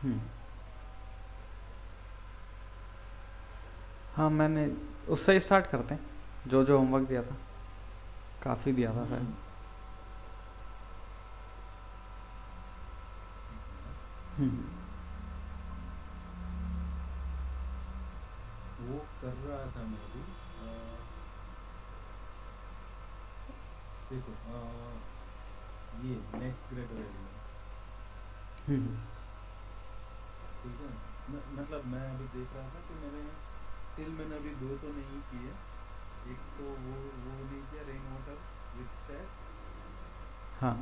हम्म। हाँ, मैंने उससे ही स्टार्ट करते हैं, जो जो होमवर्क दिया था, काफ़ी दिया था शायद। हम्म। एक मिनट। हम्म। वो कर रहा था मैं भी। देखो, ये नेक्स्ट ग्रेटर एलिमेंट, हम्म। ठीक है। मतलब मैं अभी देख रहा था कि मैंने अभी दो तो नहीं किए। एक तो वो नहीं किया, रेन वाटर विथ स्टैक। हाँ।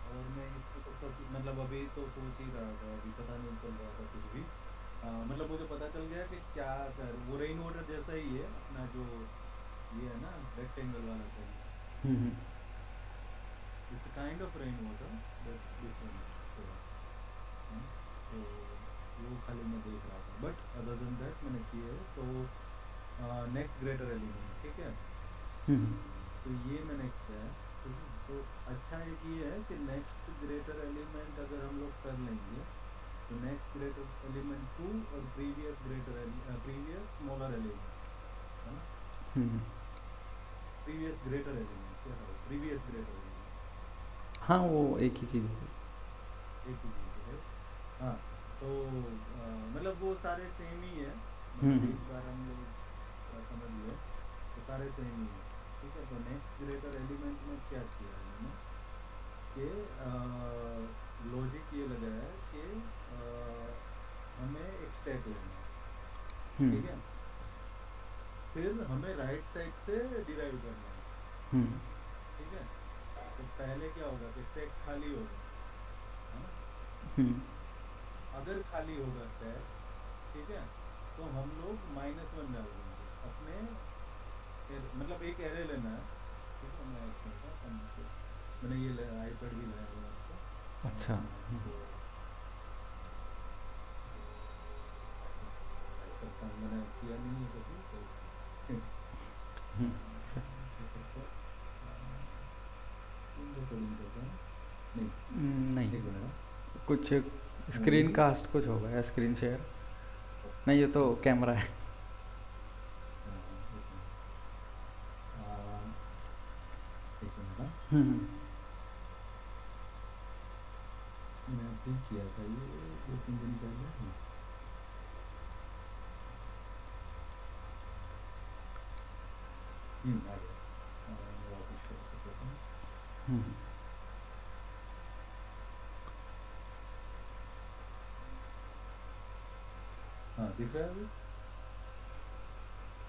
और मैं इसको तो मतलब अभी तो सोच ही रहा था, अभी पता नहीं चल रहा था कुछ भी। मतलब मुझे पता चल गया कि क्या कर, वो रेन वाटर जैसा ही है अपना जो ये है ना, रेक्टेंगल वाला चाहिए। Hmm. It's kind of rain water but different थोड़ा, है ना। तो वो खाली मैं देख रहा था, बट अदर देन दैट मैंने किया है। तो नेक्स्ट ग्रेटर एलिमेंट, ठीक है। हम्म। तो ये मैंने किया है, ठीक है। तो अच्छा एक ये है कि नेक्स्ट ग्रेटर एलिमेंट अगर हम लोग कर लेंगे, तो नेक्स्ट ग्रेटर एलिमेंट टू और प्रीवियस स्मॉलर एलिमेंट, है ना। हम्म। प्रीवियस ग्रेटर एलिमेंट क्या था, प्रीवियस ग्रेटर एलिमेंट हाँ, वो एक ही चीज़ है। एक ही चीज़ है। हाँ। तो मतलब वो सारे सेम ही है, मतलब हम्म। एक बार हम लोग समझ गए तो सारे सेम ही है, ठीक है। तो नेक्स्ट ग्रेटर एलिमेंट में क्या किया है मैंने कि लॉजिक ये लगाया है कि हमें एक स्टैक लेना है, हम्म। ठीक है। फिर हमें राइट साइड से डिराइव करना है, हम्म। ठीक है। तो पहले क्या होगा कि स्टैक खाली होगा, है ना। हम्म। अगर खाली होगा स्टैक, ठीक है, तो हम लोग -1 डाल देंगे अपने मतलब एक एरे लेना है, ठीक है। मैं एक मिनट मैंने ये आईपैड भी लाया हुआ है आपका। अच्छा। मैं आपको टाइप करता हूँ, मैंने किया नहीं है कभी तो हम्म। क्या करते हैं, स्क्रीन रिकॉर्डिंग करता हूँ। नहीं, नहीं, एक मिनट। कुछ स्क्रीन मूवी, कास्ट कुछ होगा या स्क्रीन शेयर। नहीं, ये तो कैमरा है। हाँ एक मिनट, एक मिनट। हाँ, हम्म। मैंने अभी किया था ये 2-3 दिन पहले। हाँ। आ गया। मैं वापस शेयर कर देता हूँ। हम्म। हाँ, दिख रहा है अभी।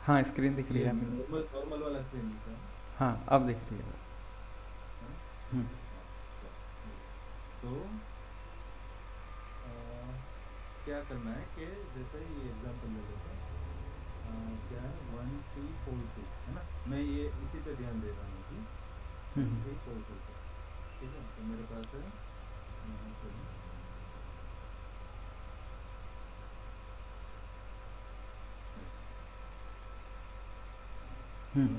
हाँ, स्क्रीन दिख रही ये है। नॉर्मल नॉर्मल वाला स्क्रीन दिख रहा है ना, हाँ, अब दिख रही है। है ना। हम्म। हाँ, चलो। तो अ, क्या करना है कि जैसे ये एग्जांपल ले लेते हैं। क्या है, 1342, है ना। मैं ये इसी पे ध्यान दे रहा हूँ अभी, one hmm. Three four two पे, ठीक है। तो मेरे पास है यहाँ पे ऐसे हम्म।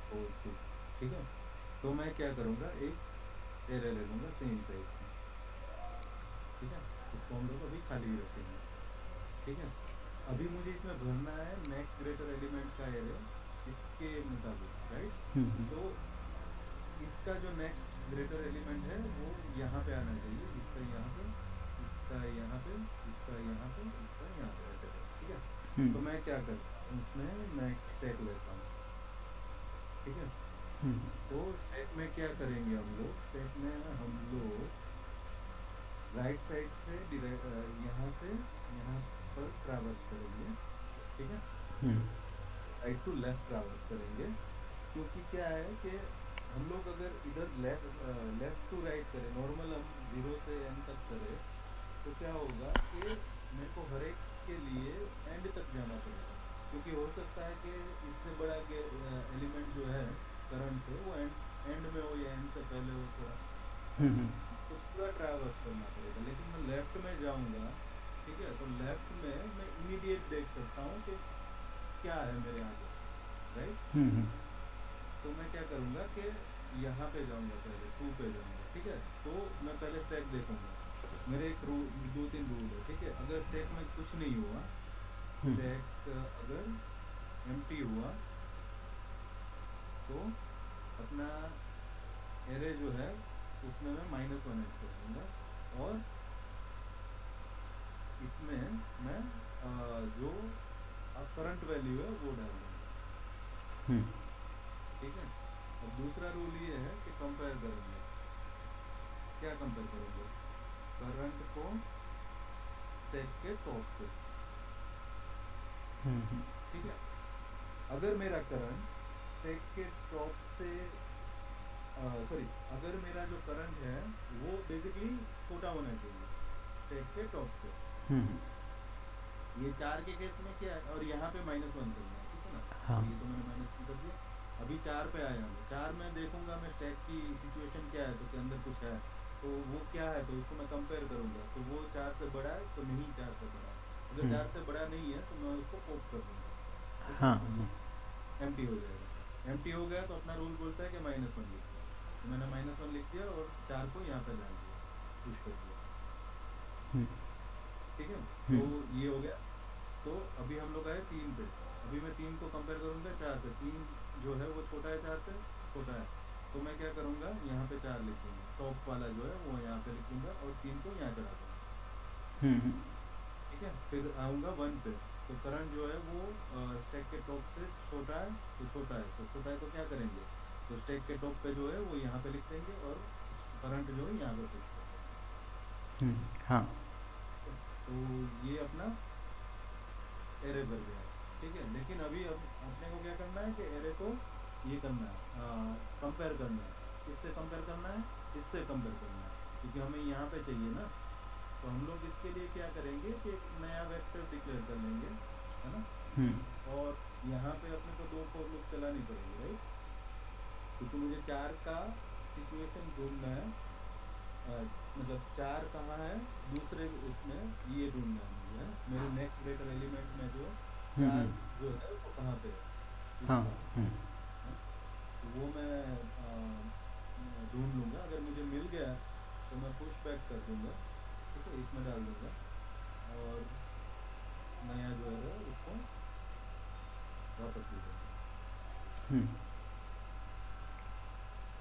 1342, ठीक है। तो मैं क्या करूँगा, एक एरे ले लूँगा सेम साइज का, ठीक है। इसको हम लोग अभी खाली ही रखेंगे, ठीक है। अभी मुझे इसमें भरना है नेक्स्ट ग्रेटर एलिमेंट का एरे, इसके मुताबिक, राइट। हम्म। तो इसका जो नेक्स्ट ग्रेटर एलिमेंट है वो यहाँ पे आना चाहिए, इसका यहाँ पे, इसका यहाँ पे, इसका यहाँ पे, इसका यहाँ पे, ऐसे करके, ठीक है। हम्म। तो मैं क्या करता हूँ इसमें, मैं एक स्टैक लेता हूँ, ठीक है। हम्म। तो स्टैक में क्या करेंगे हम लोग, स्टैक में हम लोग राइट साइड से यहाँ से यहाँ पर ट्रैवर्स करेंगे, ठीक है। हम्म। राइट टू लेफ्ट ट्रैवर्स करेंगे, क्योंकि क्या है कि हम लोग अगर इधर लेफ्ट टू राइट करें, नॉर्मल हम 0 से n तक करें, तो क्या होगा कि मेरे को हर एक के लिए एंड तक जाना पड़ेगा, क्योंकि हो सकता है कि इससे बड़ा एलिमेंट जो है करंट से वो एंड में हो या एंड से पहले हो थोड़ा, है ना। हम्म। तो पूरा ट्रैवर्स करना पड़ेगा, लेकिन मैं लेफ्ट में जाऊंगा, ठीक है। तो लेफ्ट में मैं इमीडिएट देख सकता हूँ कि क्या है मेरे आगे, राइट। हम्म। तो मैं क्या करूँगा कि यहाँ पे जाऊँगा, पहले टू पे जाऊँगा, ठीक है। तो मैं पहले स्टैक देखूंगा, मेरे एक रूल, दो तीन रूल है, ठीक है। अगर स्टैक में कुछ नहीं हुआ, हम्म स्टैक अगर एम्प्टी हुआ, तो अपना एरे जो है उसमें मैं -1 ऐड कर दूंगा, और इसमें मैं जो करंट वैल्यू है वो डाल दूंगा, हम्म ठीक है। अब दूसरा रूल ये है कि कंपेयर करेंगे। क्या कंपेयर करेंगे? करंट को स्टैक के टॉप से, हम्म ठीक है। अगर मेरा करंट स्टैक के टॉप से, सॉरी, अगर मेरा जो करंट है वो बेसिकली छोटा होना चाहिए स्टैक के टॉप से, हम्म ये 4 के केस में क्या है, और यहाँ पे -1 करना है, ठीक है ना। हाँ तो ये तो मैंने -1 कर दिया। अभी 4 पे आया हूँ, 4 में देखूंगा मैं स्टैक की सिचुएशन क्या है, तो के अंदर कुछ है, तो वो क्या है, तो उसको मैं कंपेयर करूंगा, तो वो 4 से बड़ा है तो नहीं, 4 से बड़ा है। अगर हम्म 4 से बड़ा नहीं है तो मैं उसको पॉप कर दूंगा, ठीक है। हाँ तो ये एम्प्टी हो जाएगा। एम्प्टी हो गया तो अपना रूल बोलता है कि -1 लिख दो, तो मैंने -1 लिख दिया और 4 को यहाँ पे डाल दिया, पुश कर दिया, हम्म ठीक है। तो हम्म ये हो गया। तो अभी हम लोग आए 3 पे। अभी मैं 3 को कंपेयर करूंगा 4 से। 3 जो है वो छोटा है, 4 से छोटा है, तो मैं क्या करूंगा, यहाँ पे 4 लिख दूंगा, टॉप वाला जो है वो यहाँ पे लिख दूंगा और 3 को यहाँ चढ़ा दूंगा, हम्म ठीक है। फिर आऊँगा 1 पे। तो करंट जो है वो स्टैक के टॉप से छोटा है, तो छोटा है, तो छोटा है तो क्या करेंगे, तो स्टैक के टॉप पे जो है वो यहाँ पे लिख देंगे, और करंट जो है यहाँ पे पुश कर हाँ देंगे। तो ये अपना एरे भर गया, ठीक है। लेकिन अभी अब अपने को क्या करना है कि एरे को ये करना है, कंपेयर करना है। किससे कंपेयर करना है? इससे कंपेयर करना है, क्योंकि हमें यहाँ पे चाहिए ना। तो हम लोग इसके लिए क्या करेंगे कि एक नया वेक्टर डिक्लेयर कर लेंगे, है ना। हम्म और यहाँ पे अपने को 2 फॉर लूप चलानी पड़ेगी, राइट, क्योंकि मुझे 4 का सिचुएशन ढूंढना है, मतलब 4 कहाँ है दूसरे इसमें, ये ढूंढना है मुझे, है ना। मेरे नेक्स्ट ग्रेटर एलिमेंट में जो हम्म 4 जो है वो कहाँ पे है, हाँ इसका, है। तो वो मैं ढूंढ लूँगा। अगर मुझे मिल गया तो मैं पुश बैक कर दूंगा, ठीक है, इसमें डाल दूंगा, और नया जो है उसको वापस दे दूंगा, हम्म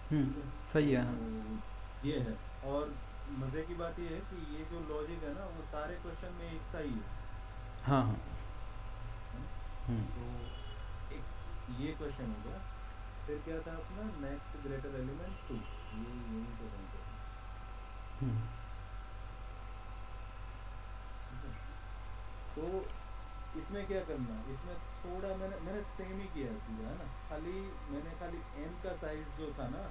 ठीक है। सही है हाँ तो ये है। और मज़े की बात ये है कि ये जो लॉजिक है ना वो सारे क्वेश्चन में एक सा ही हाँ हाँ है ना। हम्म तो एक ये क्वेश्चन हो गया। फिर क्या था अपना नेक्स्ट ग्रेटर एलिमेंट 2, ये यही तो बनता है, हम्म ठीक है। तो इसमें क्या करना, इसमें थोड़ा मैंने मैंने सेम ही किया है पूरा, है ना। खाली मैंने खाली n का साइज जो था ना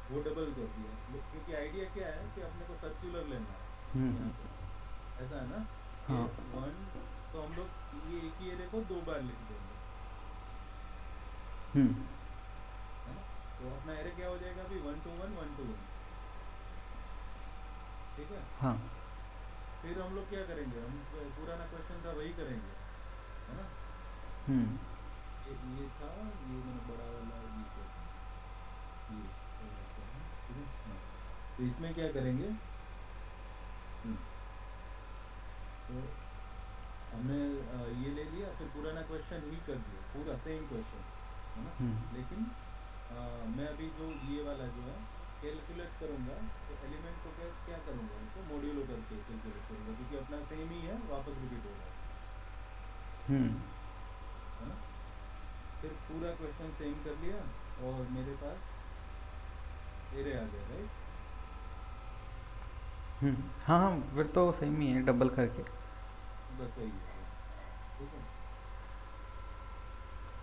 वो डबल कर दिया, क्योंकि आइडिया क्या है कि अपने को सर्कुलर लेना है यहाँ हम्म पे, ऐसा है ना, कि हाँ 1, तो हम लोग ये एक ही एरे को 2 बार लिख देंगे, हम्म है ना। तो अपना एरे क्या हो जाएगा अभी, 1 to 1 1 to 1, ठीक है। हाँ फिर हम लोग क्या करेंगे, हम पुराना क्वेश्चन था वही करेंगे, है ना। हम्म ये था, ये मैंने बड़ा वाला ये किया था, ये ऐसा है, ठीक है। हाँ, तो इसमें क्या करेंगे, तो हमने ये ले लिया, फिर पुराना क्वेश्चन ही कर दिया, पूरा सेम क्वेश्चन, है ना। हम्म लेकिन मैं अभी जो ये वाला जो है कैलकुलेट करूँगा, तो एलिमेंट को क्या क्या करूँगा, इसको मॉड्यूलो करके कैलकुलेट करूँगा, क्योंकि अपना सेम ही है, वापस रिपीट होगा, हम्म है ना। फिर पूरा क्वेश्चन सेम कर लिया और मेरे पास एरे आ गया, राइट। हाँ हाँ फिर तो सेम ही है डबल करके बस वही है, ठीक है।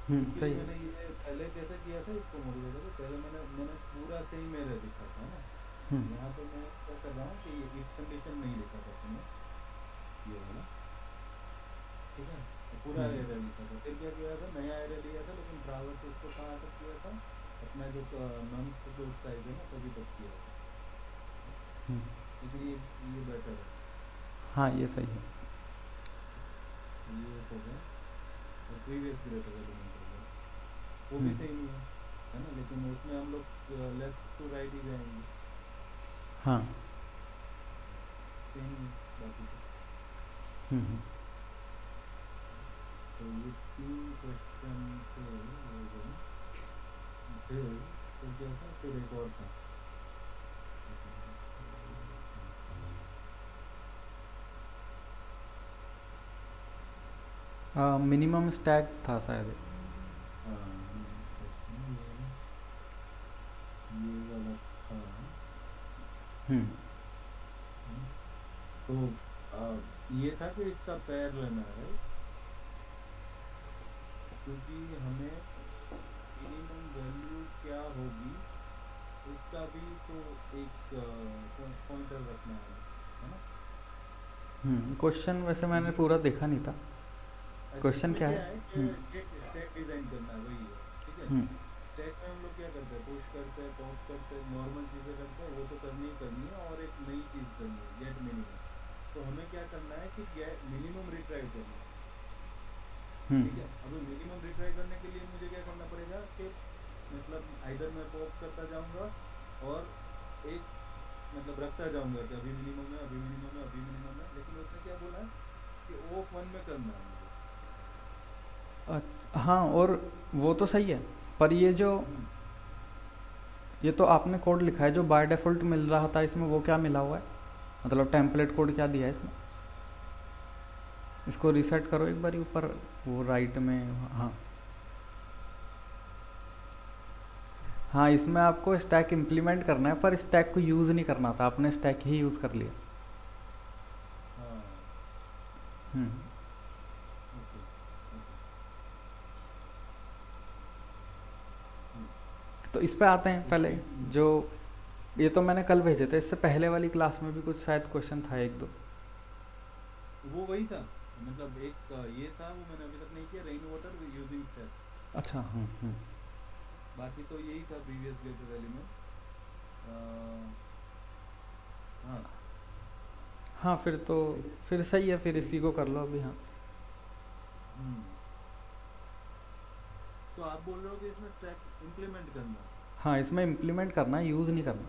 सही एक्चुअली है मैंने ये पहले कैसे किया था इसको मॉडिफाई करके, पहले मैंने मैंने पूरा सेम एरे लिखा था ना। हम्म यहाँ पे मैं क्या कर रहा हूँ कि ये इफ कंडीशन नहीं लिखा था मैंने, ये वाला, ठीक है। तो पूरा हम्म एरे लिखा था, फिर क्या किया था, नया एरे लिया था, लेकिन ट्रावर्स उसको कहाँ तक किया था, अपना जो नम्स जो साइज है ना तभी तक किया था, हम्म लेकिन ये बेटर है, हाँ ये सही है ये हो गया। और प्रीवियस ग्रेटर एलिमेंट हो गया, वो भी हम्म सेम ही है ना, लेकिन उसमें हम लोग लेफ्ट टू राइट ही जाएंगे, हाँ सेम बाकी सब। हम्म। तो ये 3 क्वेश्चन थे हो गए। फिर क्या था, फिर एक और था। मिनिमम स्टैक था शायद। हाँ ये वाला था। हम्म। तो ये था कि इसका पैर लेना है, क्योंकि हमें मिनिमम वैल्यू क्या होगी उसका भी तो एक पॉइंटर रखना है ना। क्वेश्चन वैसे मैंने ये पूरा देखा नहीं था। अच्छा, क्वेश्चन इसमें क्या क्या है? है कि हम्म। स्टैक स्टैक डिजाइन करना है, वही है। ठीक है। हम्म। स्टैक में हम लोग क्या करते हैं, पुश करते हैं, पॉप करते हैं, नॉर्मल चीजें करते हैं, वो तो करनी ही करनी है, और एक नई चीज करनी है, गेट मिनिमम। तो हमें क्या करना है कि गेट मिनिमम रिट्राइव करना है। हम्म। ठीक है। अभी मिनिमम रिट्राई करने के लिए मुझे क्या करना पड़ेगा कि मतलब आइदर मैं पॉप करता जाऊंगा और एक मतलब रखता जाऊंगा कि अभी मिनिमम है, अभी मिनिमम है, अभी मिनिमम है, लेकिन उसने क्या बोला है कि ऑफ वन में करना है मुझे। हाँ, और वो तो सही है, पर हम्म। ये तो आपने कोड लिखा है जो बाय डिफ़ॉल्ट मिल रहा था, इसमें वो क्या मिला हुआ है? मतलब टेम्पलेट कोड क्या दिया है इसमें? इसको रीसेट करो एक बारी ऊपर, वो राइट में। हाँ हाँ, इसमें आपको स्टैक इम्प्लीमेंट करना है, पर स्टैक को यूज़ नहीं करना था, आपने स्टैक ही यूज़ कर लिया। हाँ। हम्म। ओके। ओके। हम्म। तो इस पे आते हैं पहले। इसमें जो ये तो मैंने कल भेजे थे, इससे पहले वाली क्लास में भी कुछ शायद क्वेश्चन था एक दो। वो वही था, मतलब एक ये था, वो मैंने अभी तक नहीं किया, रेन वाटर यूजिंग स्टेप। अच्छा। बाकी तो यही था, प्रीवियस गेटेड एलिमेंट। हाँ। हाँ, फिर तो ठीक है। फिर सही है, फिर एक इसी को कर लो अभी। हाँ। हम्म। तो आप बोल रहे हो कि इसमें स्टैक इम्प्लीमेंट करना है। हाँ, इसमें इम्प्लीमेंट करना है, यूज़ नहीं करना।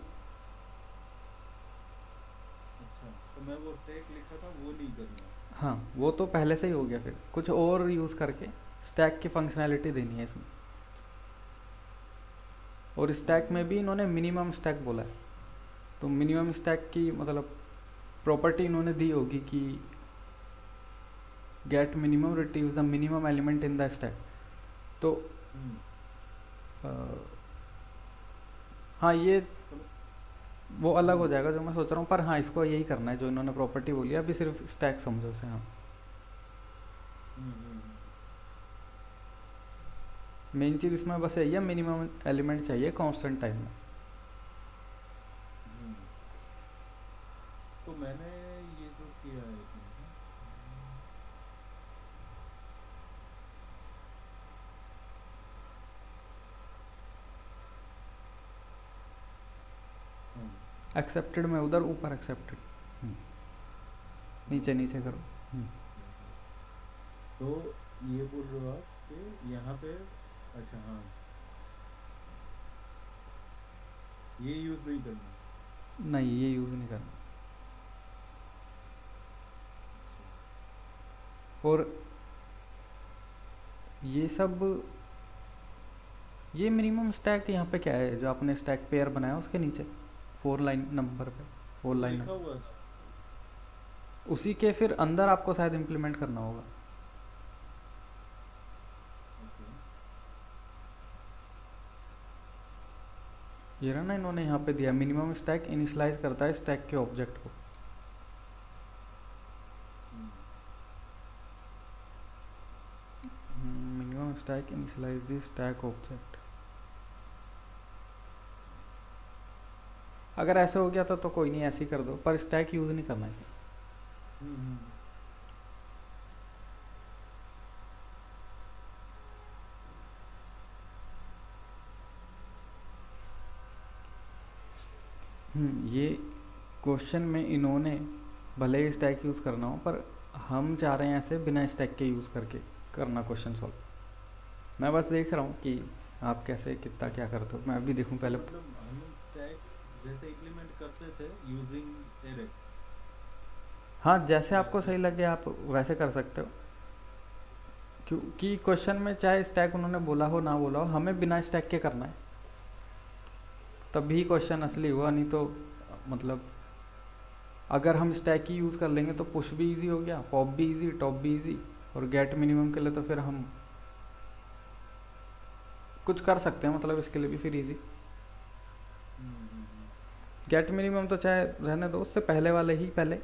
अच्छा, तो मैं वो स्टैक लिखा था वो नहीं करना है। हाँ, वो तो पहले से ही हो गया, फिर कुछ और यूज़ करके स्टैक की फंक्शनैलिटी देनी है इसमें। और स्टैक में हम्म। भी इन्होंने मिनिमम स्टैक बोला है, तो मिनिमम स्टैक की मतलब प्रॉपर्टी इन्होंने दी होगी कि get minimum retrieves the minimum element in the stack. तो हम्म। अ, हाँ, ये तो वो अलग हो जाएगा जो मैं सोच रहा हूँ, पर हाँ, इसको यही करना है जो इन्होंने प्रॉपर्टी बोली है, अभी सिर्फ स्टैक समझो उसे। हाँ, हम्म। हम्म। मेन चीज़ इसमें बस यही है, मिनिमम एलिमेंट चाहिए कांस्टेंट टाइम में। हम्म। तो मैंने ये जो किया है इसमें ना, हम्म। एक्सेप्टेड में उधर ऊपर एक्सेप्टेड, नीचे नीचे करो। तो ये बोल रहे हो आप कि यहाँ पे, अच्छा हाँ, ये यूज नहीं करना। नहीं, ये यूज़ नहीं करना। अच्छा। और ये सब, ये मिनिमम स्टैक यहाँ पे क्या है जो आपने स्टैक पेयर बनाया उसके नीचे 4 लाइन नंबर पे, 4 वो लाइन, लिखा हुआ था। उसी के फिर अंदर आपको शायद इम्प्लीमेंट करना होगा। ओके। ये रहा ना, इन्होंने यहाँ पे दिया मिनिमम स्टैक इनिशलाइज करता है स्टैक के ऑब्जेक्ट को। Hmm. Minimum stack initialize the stack object. अगर ऐसे हो गया था तो कोई नहीं, ऐसे ही कर दो, पर स्टैक यूज़ नहीं करना है। हम्म। ये क्वेश्चन में इन्होंने भले ही स्टैक यूज़ करना हो, पर हम चाह रहे हैं ऐसे बिना स्टैक के यूज़ करके करना क्वेश्चन सॉल्व। मैं बस देख रहा हूँ कि आप कैसे कितना क्या करते हो, मैं अभी देखूँ तो पहले। मतलब हम स्टैक जैसे इम्प्लीमेंट करते थे यूजिंग एरे, हाँ, जैसे क्या आपको है? सही लगे आप वैसे कर सकते हो, क्योंकि क्वेश्चन में चाहे स्टैक उन्होंने बोला हो ना बोला हो, हमें बिना स्टैक के करना है, तभी क्वेश्चन असली हुआ। नहीं तो मतलब अगर हम स्टैक ही यूज़ कर लेंगे तो पुश भी इजी हो गया, पॉप भी इजी, टॉप भी इजी, और गेट मिनिमम के लिए तो फिर हम कुछ कर सकते हैं, मतलब इसके लिए भी फिर इजी। हम्म। गेट मिनिमम तो चाहे रहने दो, उससे पहले वाले ही पहले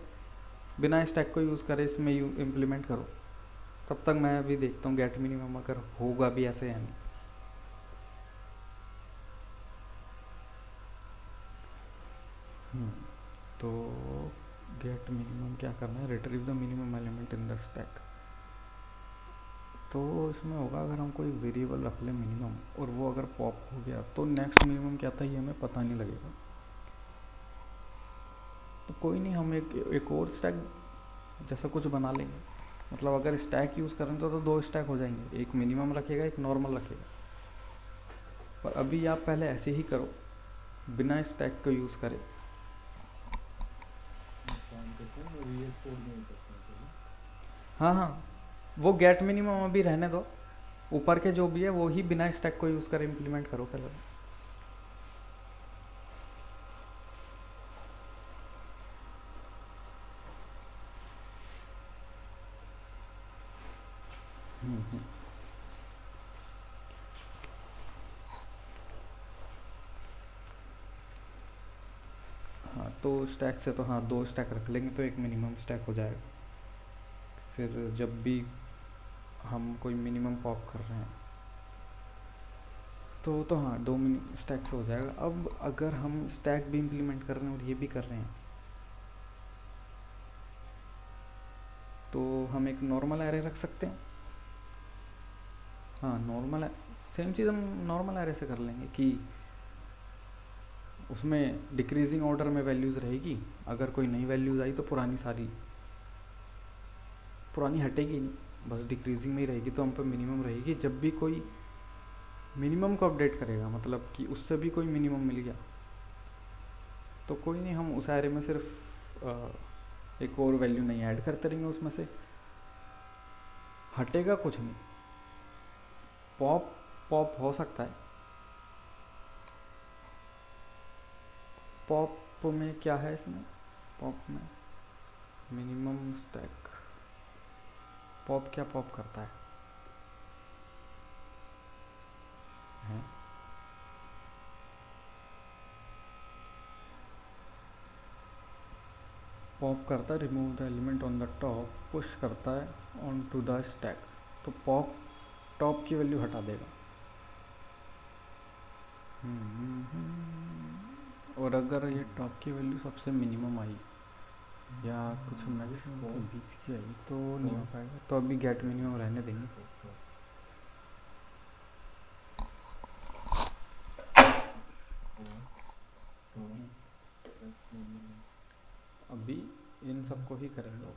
बिना स्टैक को यूज़ करे इसमें यू इम्प्लीमेंट करो, तब तक मैं अभी देखता हूँ गेट मिनिमम अगर होगा भी ऐसे या नहीं। हम्म, तो गेट मिनिमम क्या करना है, retrieve the minimum element in the stack. तो इसमें होगा अगर हम कोई वेरिएबल रख लें मिनिमम और वो अगर पॉप हो गया तो नेक्स्ट मिनिमम क्या था ये हमें पता नहीं लगेगा। तो कोई नहीं, हम एक और स्टैक जैसा कुछ बना लेंगे। मतलब अगर स्टैक यूज़ करें तो दो स्टैक हो जाएंगे, एक मिनिमम रखेगा एक नॉर्मल रखेगा। पर अभी आप पहले ऐसे ही करो बिना स्टैक को यूज़ करे। एक काम करते हैं, मैं VS कोड में ही करता हूँ पहले। हाँ हाँ, वो गेट मिनिमम अभी रहने दो, ऊपर के जो भी है वो ही बिना स्टैक को यूज़ करे इम्प्लीमेंट करो पहले। हम्म। हाँ, तो स्टैक से तो हाँ दो स्टैक रख लेंगे तो एक मिनिमम स्टैक हो जाएगा। फिर जब भी हम कोई मिनिमम पॉप कर रहे हैं तो हाँ दो मिनी स्टैक से हो जाएगा। अब अगर हम स्टैक भी इम्प्लीमेंट कर रहे हैं और ये भी कर रहे हैं तो हम एक नॉर्मल एरे रख सकते हैं। हाँ नॉर्मल, सेम चीज़ हम नॉर्मल एरे से कर लेंगे कि उसमें डिक्रीजिंग ऑर्डर में वैल्यूज़ रहेगी, अगर कोई नई वैल्यूज़ आई तो पुरानी हटेगी नहीं, बस डिक्रीजिंग में ही रहेगी, तो हम पे मिनिमम रहेगी। जब भी कोई मिनिमम को अपडेट करेगा, मतलब कि उससे भी कोई मिनिमम मिल गया, तो कोई नहीं, हम उस एरे में सिर्फ एक और वैल्यू नहीं ऐड करते रहेंगे, उसमें से हटेगा कुछ नहीं। पॉप पॉप हो सकता है। पॉप में क्या है इसमें, पॉप में मिनिमम स्टैक, पॉप क्या पॉप करता है? पॉप करता है remove the element on the top, push करता है ऑन टू द स्टैक। तो पॉप टॉप की वैल्यू हटा देगा। और अगर ये टॉप की वैल्यू सबसे मिनिमम आई या कुछ मैक्सिमम के बीच की आई तो नहीं हो पाएगा, तो अभी गेट मिनिमम रहने देंगे। अभी इन सबको ही करेंगे।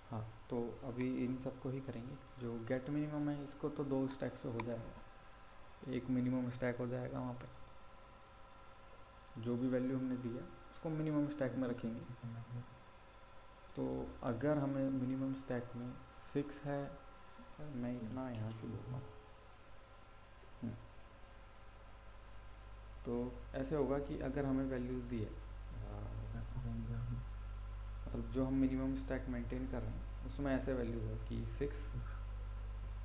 हाँ, तो अभी इन सबको ही करेंगे। जो गेट मिनिमम है इसको तो दो स्टैक से हो जाएगा, एक मिनिमम स्टैक हो जाएगा, वहाँ पे जो भी वैल्यू हमने दी है उसको मिनिमम स्टैक में रखेंगे। तो अगर हमें मिनिमम स्टैक में 6 है, मैं इतना यहाँ क्यों बोल रहा हूँ। तो ऐसे होगा कि अगर हमें वैल्यूज़ दी है, मतलब जो हम मिनिमम स्टैक मेंटेन कर रहे हैं उसमें ऐसे वैल्यूज़ है कि 6,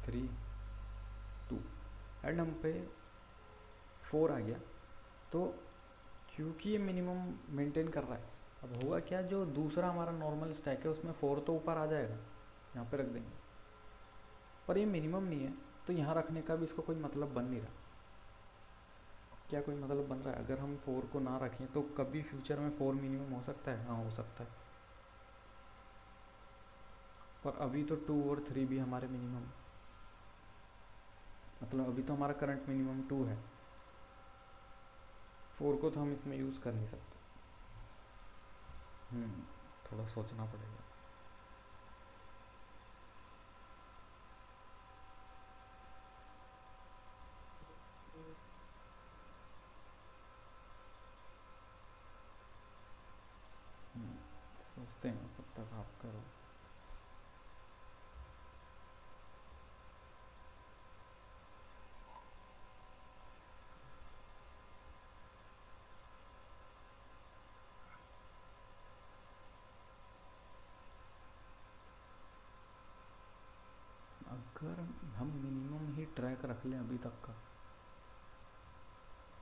3, 2 एंड हम पे 4 आ गया, तो क्योंकि ये मिनिमम मेंटेन कर रहा है, अब होगा क्या, जो दूसरा हमारा नॉर्मल स्टैक है उसमें 4 तो ऊपर आ जाएगा, यहाँ पे रख देंगे, पर ये मिनिमम नहीं है तो यहाँ रखने का भी इसको कोई मतलब बन नहीं रहा। क्या कोई मतलब बन रहा है? अगर हम 4 को ना रखें तो कभी फ्यूचर में 4 मिनिमम हो सकता है? हाँ हो सकता है, पर अभी तो 2 और 3 भी हमारे मिनिमम, मतलब अभी तो हमारा करंट मिनिमम 2 है, 4 को तो हम इसमें यूज़ कर नहीं सकते। थोड़ा सोचना पड़ेगा। रख लें अभी तक का,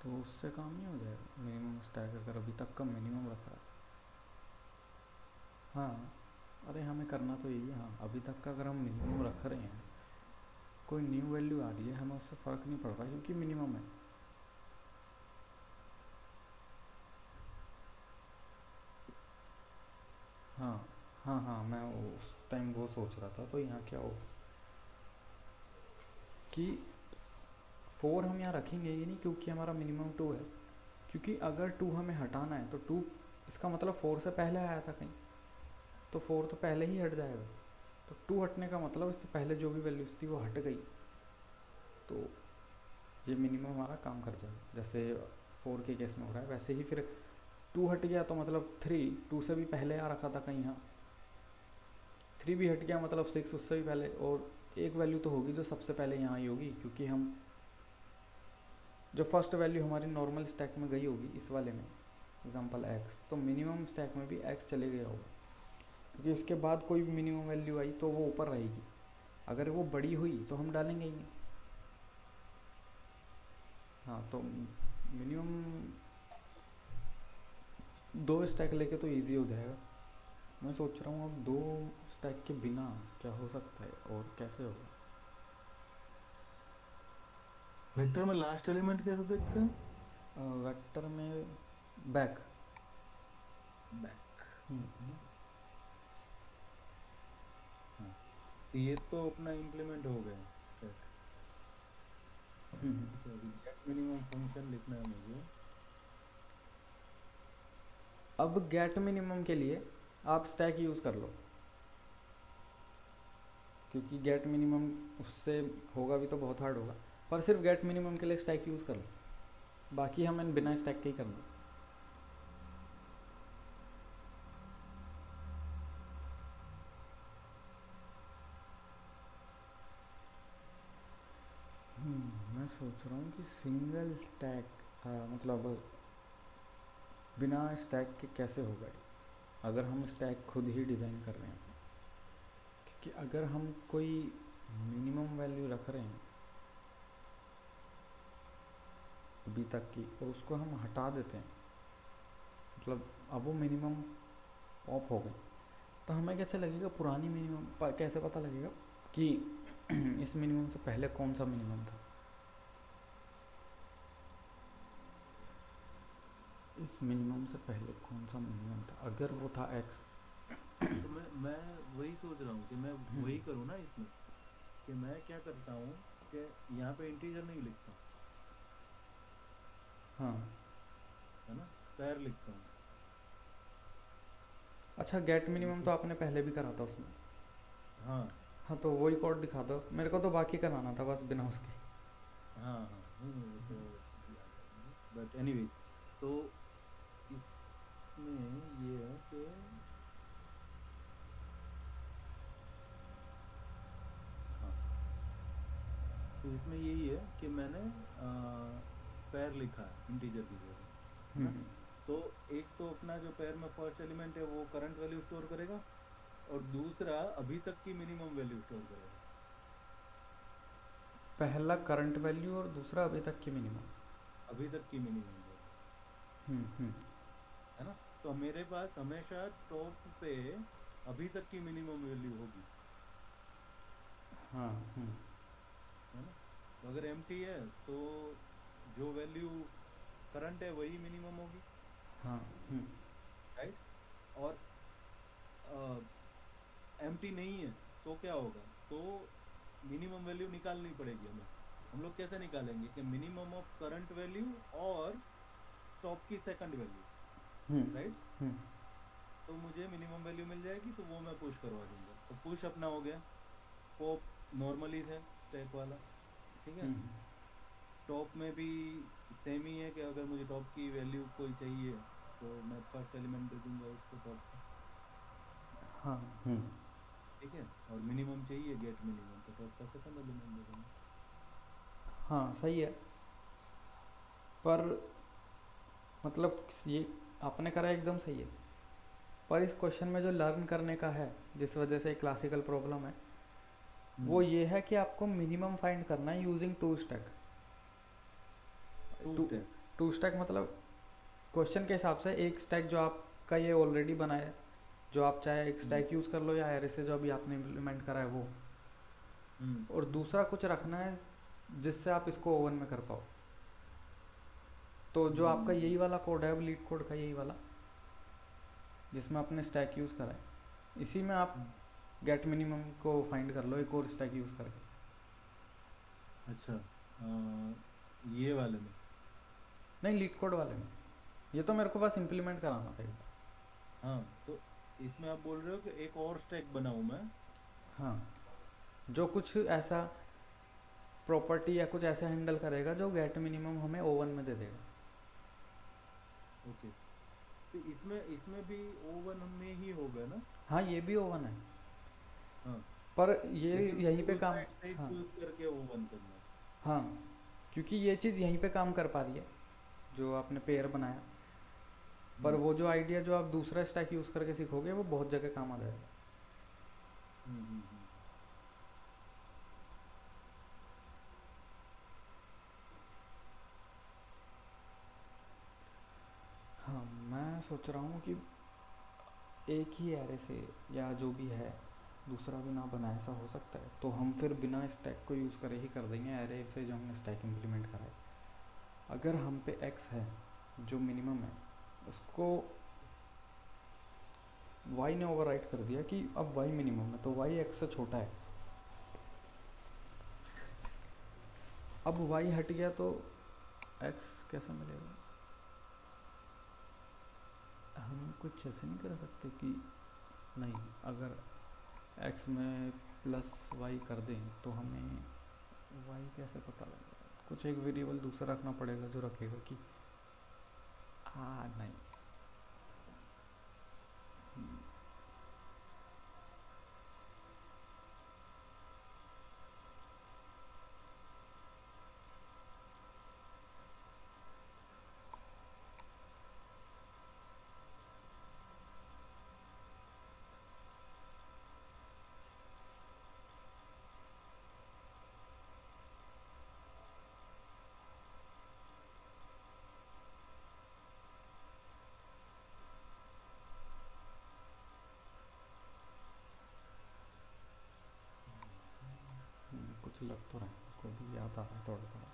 तो उससे काम नहीं हो जाएगा। मिनिमम स्टैक अगर अभी तक का मिनिमम रख रहा है, हाँ, अरे हमें करना तो यही है। हाँ, अभी तक का अगर हम मिनिमम रख रहे हैं, कोई न्यू वैल्यू आ रही है, हमें उससे फ़र्क नहीं पड़ रहा क्योंकि मिनिमम है। हाँ हाँ हाँ, मैं उस टाइम वो सोच रहा था। तो यहाँ क्या हो कि 4 हम यहाँ रखेंगे ही नहीं क्योंकि हमारा मिनिमम 2 है। क्योंकि अगर 2 हमें हटाना है तो 2, इसका मतलब 4 से पहले आया था कहीं, तो 4 तो पहले ही हट जाएगा। तो 2 हटने का मतलब इससे पहले जो भी वैल्यूज थी वो हट गई, तो ये मिनिमम हमारा काम कर जाएगा। जैसे 4 के केस में हो रहा है, वैसे ही फिर 2 हट गया तो मतलब 3 2 से भी पहले आ रखा था कहीं, यहाँ 3 भी हट गया मतलब 6 उससे भी पहले, और एक वैल्यू तो होगी जो सबसे पहले यहाँ आई होगी, क्योंकि हम जो फर्स्ट वैल्यू हमारी नॉर्मल स्टैक में गई होगी इस वाले में, एग्जांपल x, तो मिनिमम स्टैक में भी x चले गया होगा, क्योंकि उसके बाद कोई भी मिनिमम वैल्यू आई तो वो ऊपर रहेगी। अगर वो बड़ी हुई तो हम डालेंगे ही नहीं। हाँ, तो मिनिमम 2 स्टैक लेके तो इजी हो जाएगा। मैं सोच रहा हूँ अब 2 स्टैक के बिना क्या हो सकता है और कैसे होगा। वेक्टर में लास्ट एलिमेंट कैसे देखते हैं? वेक्टर में बैक। बैक। हाँ, तो ये तो अपना इम्प्लीमेंट हो गया स्टैक। तो अभी गेट मिनिमम फंक्शन लिखना है मुझे। अब गेट मिनिमम के लिए आप स्टैक यूज़ कर लो, क्योंकि गेट मिनिमम उससे होगा भी तो बहुत हार्ड होगा, पर सिर्फ गेट मिनिमम के लिए स्टैक यूज़ कर लो, बाकी हमें बिना स्टैक के ही करना। मैं सोच रहा हूँ कि सिंगल स्टैक मतलब बिना स्टैक के कैसे होगा ये, अगर हम स्टैक खुद ही डिज़ाइन कर रहे हैं तो। क्योंकि अगर हम कोई मिनिमम वैल्यू रख रहे हैं अभी तक की और उसको हम हटा देते हैं, मतलब अब वो मिनिमम ऑफ हो गए, तो हमें कैसे लगेगा पुरानी मिनिमम, कैसे पता लगेगा कि इस मिनिमम से पहले कौन सा मिनिमम था। इस मिनिमम से पहले कौन सा मिनिमम था, अगर वो था x। तो मैं वही सोच रहा हूँ कि मैं वही करूँ ना इसमें, कि मैं क्या करता हूँ कि यहाँ पे इंटीजर नहीं लिखता, हाँ, है ना, पैर लिखता हूँ। अच्छा, गेट मिनिमम तो जैसे आपने पहले भी करा था उसमें। हाँ हाँ, तो वही कोड दिखा दो मेरे को, तो बाकी कराना था बस बिना उसके। हाँ हाँ, नहीं वो तो याद है मुझे, बट एनीवेज, तो इसमें ये है कि हाँ, तो इसमें यही है कि मैंने पैर लिखा है इंटीजर की जगह, है ना। हम्म, तो एक तो अपना जो पैर में फर्स्ट एलिमेंट है वो करंट वैल्यू स्टोर करेगा, और दूसरा अभी तक की मिनिमम वैल्यू स्टोर करेगा। पहला करंट वैल्यू और दूसरा अभी तक की मिनिमम। अभी तक की मिनिमम वैल्यू, हम्म, है ना। तो मेरे पास हमेशा टॉप पे अभी तक की मिनिमम वैल्यू होगी, हाँ, है ना। तो अगर एम्प्टी है तो जो वैल्यू करंट है वही मिनिमम होगी, हाँ, राइट। और एम्प्टी नहीं है तो क्या होगा, तो मिनिमम वैल्यू निकालनी पड़ेगी हमें। हम लोग कैसे निकालेंगे कि मिनिमम ऑफ करंट वैल्यू और टॉप की सेकंड वैल्यू, हम्म, राइट। हम्म, तो मुझे मिनिमम वैल्यू मिल जाएगी तो वो मैं पुश करवा दूंगा, तो पुश अपना हो गया। पॉप नॉर्मली है स्टैक वाला, ठीक है। हम्म, टॉप में भी सेम ही है कि अगर मुझे टॉप की वैल्यू कोई चाहिए तो मैं फर्स्ट एलिमेंट दे दूंगा उसको टॉप का, हाँ, ठीक है। और मिनिमम चाहिए गेट मिनिमम, तो टॉप का सेकंड एलिमेंट दे दूंगा। हाँ, सही है। पर मतलब ये आपने करा एकदम सही है, पर इस क्वेश्चन में जो लर्न करने का है, जिस वजह से क्लासिकल प्रॉब्लम है, वो ये है कि आपको मिनिमम फाइंड करना है using two stack. Two two step. Two stack मतलब क्वेश्चन के हिसाब से एक स्टैक जो आपका ये ऑलरेडी बना है, जो आप चाहे एक हम्म स्टैक यूज़ कर लो या एरे से जो अभी आपने इम्प्लीमेंट करा है वो, हम्म और दूसरा कुछ रखना है जिससे आप इसको ओवन में कर पाओ। तो जो आपका हम्म यही वाला कोड है, अब लीड कोड का यही वाला जिसमें आपने स्टैक यूज़ करा है, इसी में आप हम्म, गेट मिनिमम को फाइंड कर लो एक और स्टैक यूज़ करके। अच्छा। ये वाले में। नहीं, लीड कोड वाले में, ये तो मेरे को बस इम्प्लीमेंट कराना था एक बार। हाँ, तो इसमें आप बोल रहे हो कि एक और स्टैक बनाऊं मैं? हाँ, जो कुछ ऐसा प्रॉपर्टी या कुछ ऐसा हैंडल करेगा जो गेट मिनिमम हमें ओवन में दे देगा। ओके, तो इसमें इसमें भी ओवन में ही होगा ना? हाँ, ये भी ओवन है, हाँ, पर ये लेकिन यहीं पे दूसरा काम। एक टाइप हाँ। यूज करके ओवन करना है। हाँ, क्योंकि ये चीज़ यहीं पे काम कर पा रही है जो आपने पेयर बनाया, पर हम्म वो जो आइडिया जो आप दूसरा स्टैक यूज़ करके सीखोगे वो बहुत जगह काम आ जाएगा। हम्म हम्म हम्म हाँ, मैं सोच रहा हूँ कि एक ही एरे से या जो भी है दूसरा भी ना बना, ऐसा हो सकता है तो हम फिर बिना स्टैक को यूज़ करे ही कर देंगे एरे से जो हमने स्टैक इम्प्लीमेंट करा है। अगर हम पे एक्स है जो मिनिमम है, उसको वाई ने ओवरराइट कर दिया कि अब वाई मिनिमम है तो वाई एक्स से छोटा है। अब वाई हट गया तो एक्स कैसे मिलेगा? हम कुछ ऐसे नहीं कर सकते कि नहीं, अगर एक्स में प्लस वाई कर दें तो हमें वाई कैसे पता लगेगा? कुछ एक वेरिएबल दूसरा रखना पड़ेगा जो रखेगा कि हाँ नहीं। कुछ लग तो रहा है, को भी याद आ रहा है थोड़ा थोड़ा।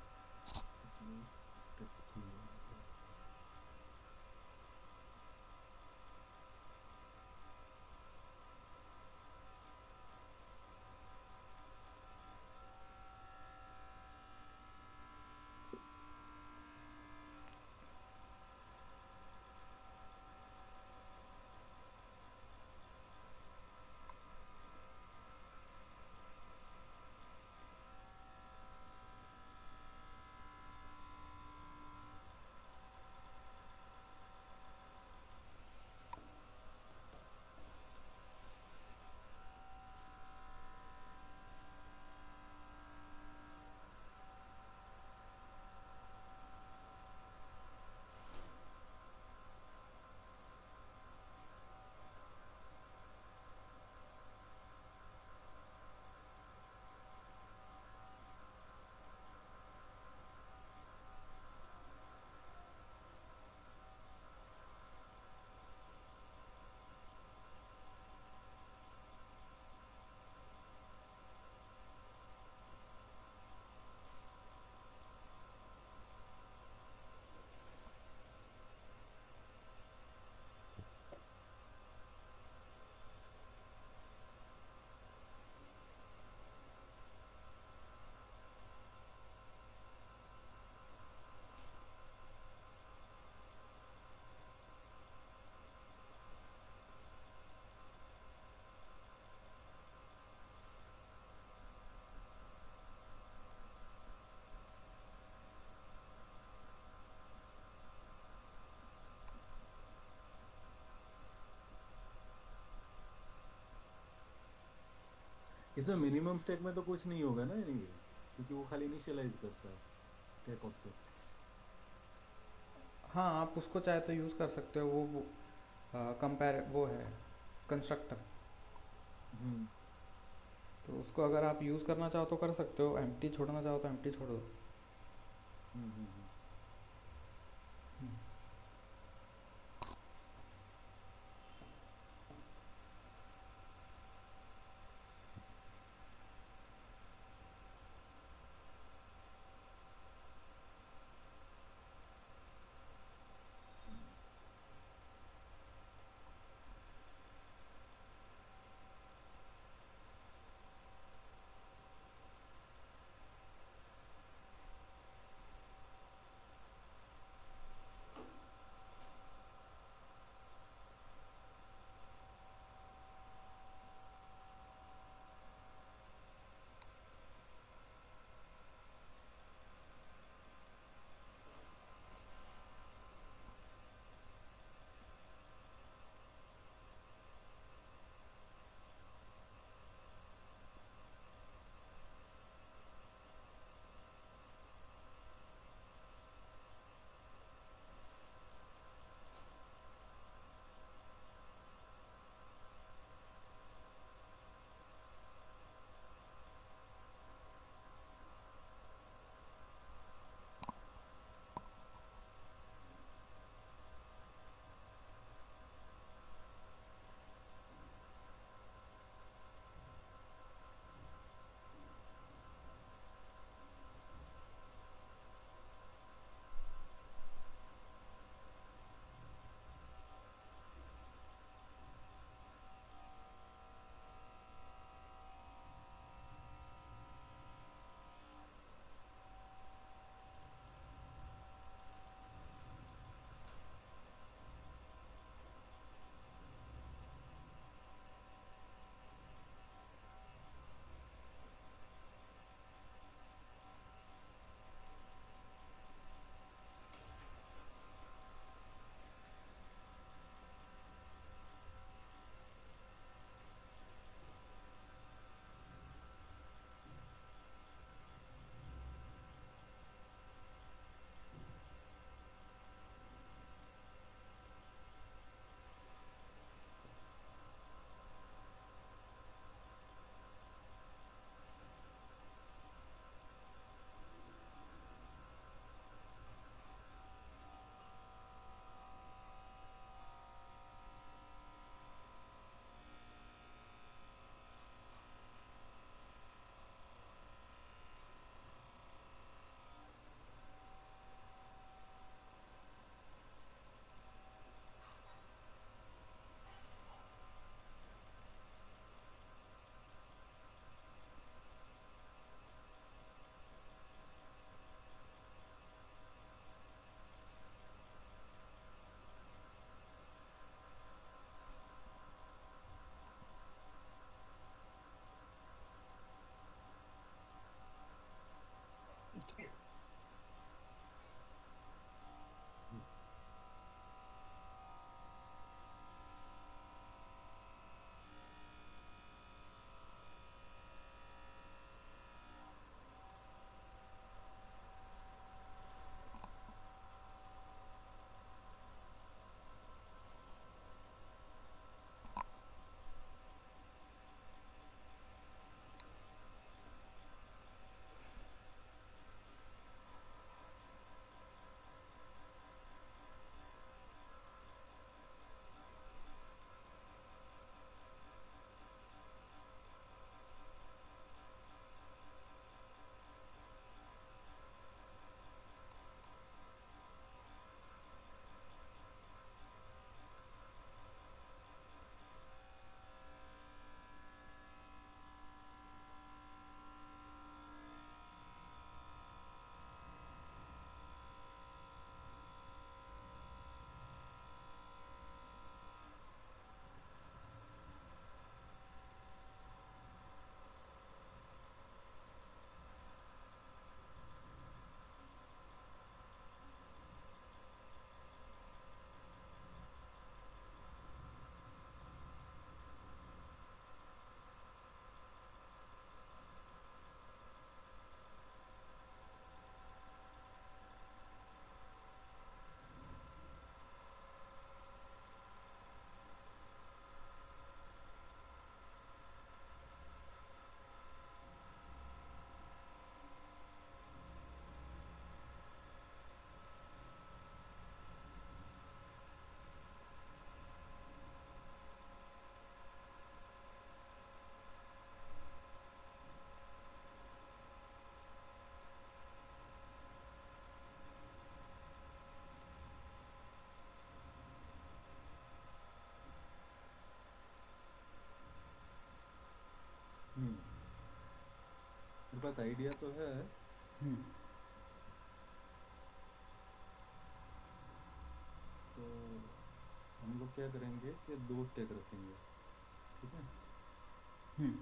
स्टेप थी। इसमें मिनिमम स्टेक में तो कुछ नहीं होगा ना एनीवेज, क्योंकि वो खाली इनिशियलाइज करता है स्टेक ऑब्जेक्ट। हाँ, आप उसको चाहे तो यूज़ कर सकते हो, वो कंपेयर वो है कंस्ट्रक्टर। हम्म तो उसको अगर आप यूज़ करना चाहो तो कर सकते हो, एम्प्टी छोड़ना चाहो तो एम्प्टी छोड़ दो। हम्म। पास आइडिया तो है। हम्म तो हम लोग क्या करेंगे कि दो स्टैक रखेंगे, ठीक है। हम्म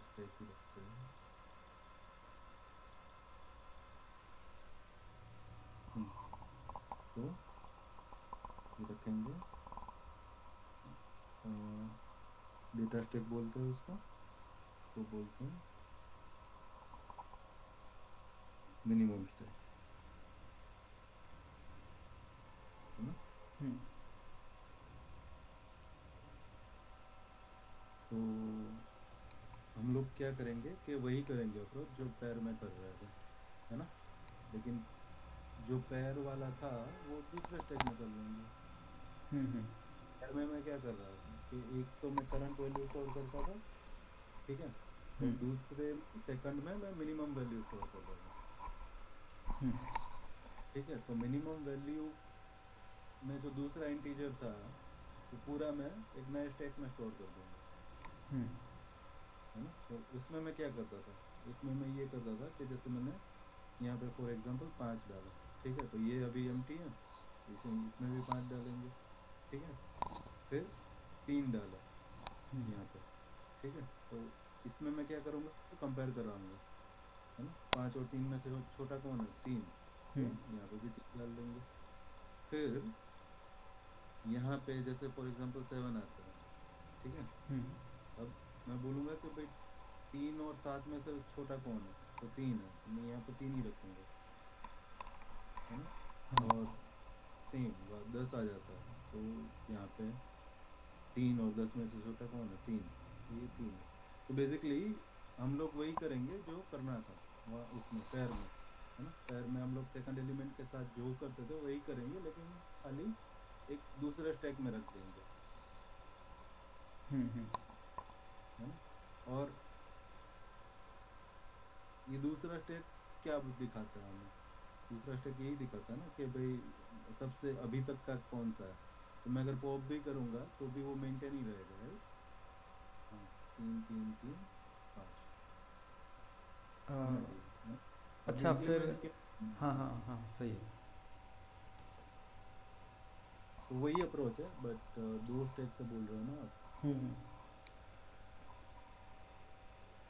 स्टैक ही रखते हैं। तो ये रखेंगे, डेटा स्टैक बोलते हैं उसको, तो बोलते हैं मिनिमम स्टैक, है ना। हम्म तो हम लोग क्या करेंगे कि वही करेंगे अप्रोच जो पैर में कर रहे थे, है ना। लेकिन जो पैर वाला था वो दूसरे स्टेज में कर लेंगे। हम्म पैर में मैं क्या कर रहा था कि एक तो मैं करंट वैल्यू स्टोर करता था, ठीक है। और हम्म दूसरे सेकंड में मैं मिनिमम वैल्यू स्टोर करता था, हम्म ठीक है। तो मिनिमम वैल्यू में जो दूसरा इंटीजर था वो पूरा मैं एक नए स्टैक में स्टोर कर दूंगा, हम्म है ना। तो उसमें मैं क्या करता था, उसमें मैं ये करता था कि जैसे मैंने यहाँ पे फॉर एग्जांपल 5 डाला, ठीक है। तो ये अभी एम्प्टी है, इसमें भी 5 डालेंगे, ठीक है। फिर 3 डाला यहाँ पे, ठीक है। तो इसमें मैं क्या करूँगा, कंपेयर कराऊंगा, है ना। 5 और 3 में से छोटा कौन है, 3। तो हम्म यहाँ पे भी 3 डाल देंगे। फिर यहाँ पे जैसे फॉर एग्जांपल 7 आता है, ठीक है। हम्म अब मैं बोलूँगा कि भाई 3 और 7 में से छोटा कौन है, तो 3 है, तो मैं यहाँ पे 3 ही रखूँगा, है ना। हाँ और सेम 10 आ जाता है, तो यहाँ पे 3 और 10 में से छोटा कौन है, 3, तो ये 3 है। तो बेसिकली हम लोग वही करेंगे जो करना था वहाँ उसमें पैर में, है ना। पैर में हम लोग सेकंड एलिमेंट के साथ जो करते थे वही करेंगे, लेकिन खाली एक दूसरे स्टैक में रख देंगे, हम्म है ना। और ये दूसरा स्टैक क्या दिखाता है हमें, दूसरा स्टेप यही दिखाता है ना कि भाई सबसे अभी तक का कौन सा है। तो मैं अगर पॉप भी करूंगा तो भी वो मेंटेन ही रहेगा, राइट। हाँ, 3 3 3 5 होना चाहिए, है ना। अब अच्छा फिर इंक्रीमेंट क्या, हाँ हाँ हाँ सही है। तो वही अप्रोच है, बट दो स्टेप से बोल रहे हो ना आप। हम्म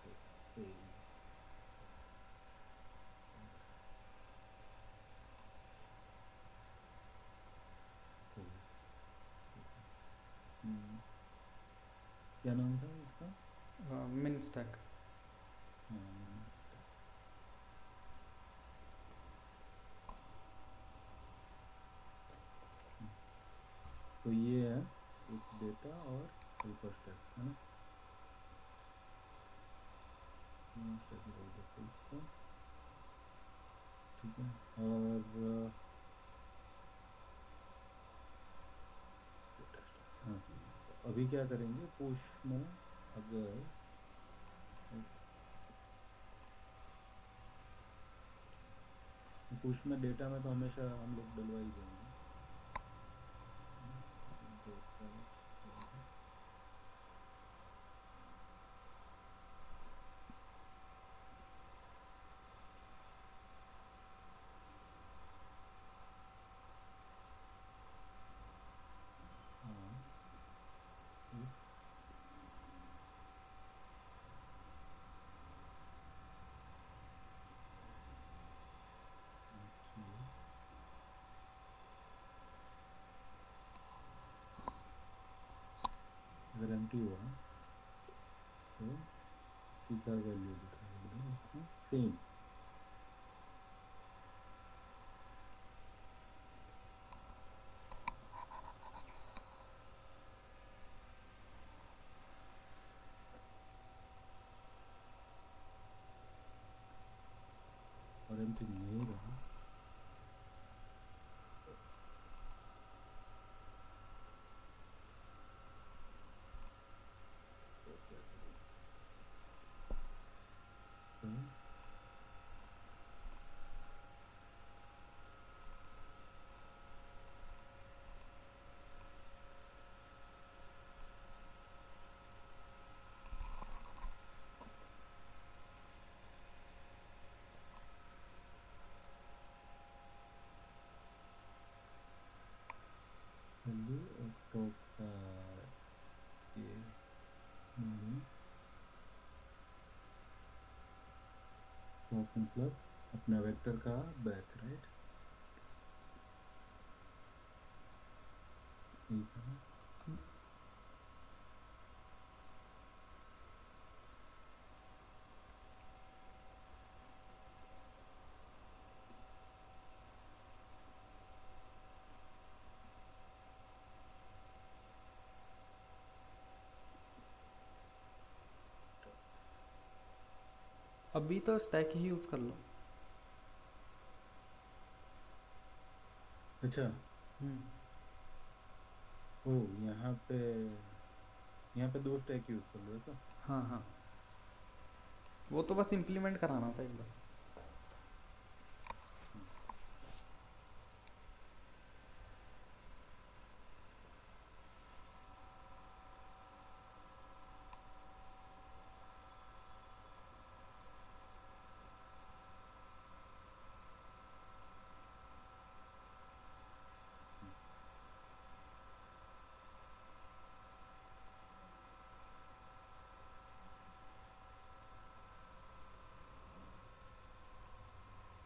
तो सही, सही है, ठीक है। हम्म, क्या नाम था इसका। मिन स्टैक। हाँ, मैंने stack। हम्म, तो ये है एक डेटा और हेल्पर स्टैक, है ना। स्टैक बोल देते हैं इसको, ठीक है। और डेटा स्टैक, हाँ। तो अभी क्या करेंगे पुश में, अगर पुश में डेटा में तो हमेशा हम लोग डलवा ही देंगे, है ना। डेटा और हाँ, if empty, अगर एम्प्टी हुआ तो सी का वैल्यू दिखाएगा इसको सेम। और एम्प्टी नहीं रहा तो क्या करेंगे, तो मतलब अपना वेक्टर का बैक, राइट? ठीक है। अभी तो स्टैक ही यूज़ कर लो। अच्छा। हम्म। ओ, यहाँ पे दो स्टैक यूज कर लो ऐसा? हाँ हाँ, वो तो बस इम्प्लीमेंट कराना था एक बार। हम्म,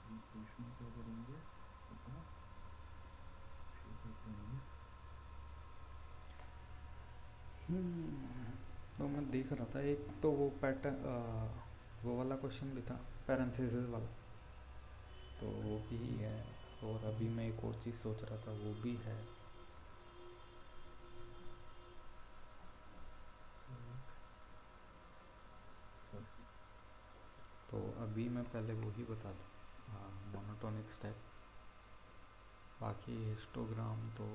हम्म, तो इसमें क्या करेंगे, बताओ, शेयर करते रहेंगे। तो मैं देख रहा था, एक तो वो पैटर्न, वो वाला क्वेश्चन भी था, पैरेंथेसिस वाला, तो वो भी है। और अभी मैं एक और चीज़ सोच रहा था, वो भी है। ठीक, सॉरी। तो अभी मैं पहले वो ही बता दूँ, हाँ, मोनोटोनिक स्टैक। बाकी हिस्टोग्राम तो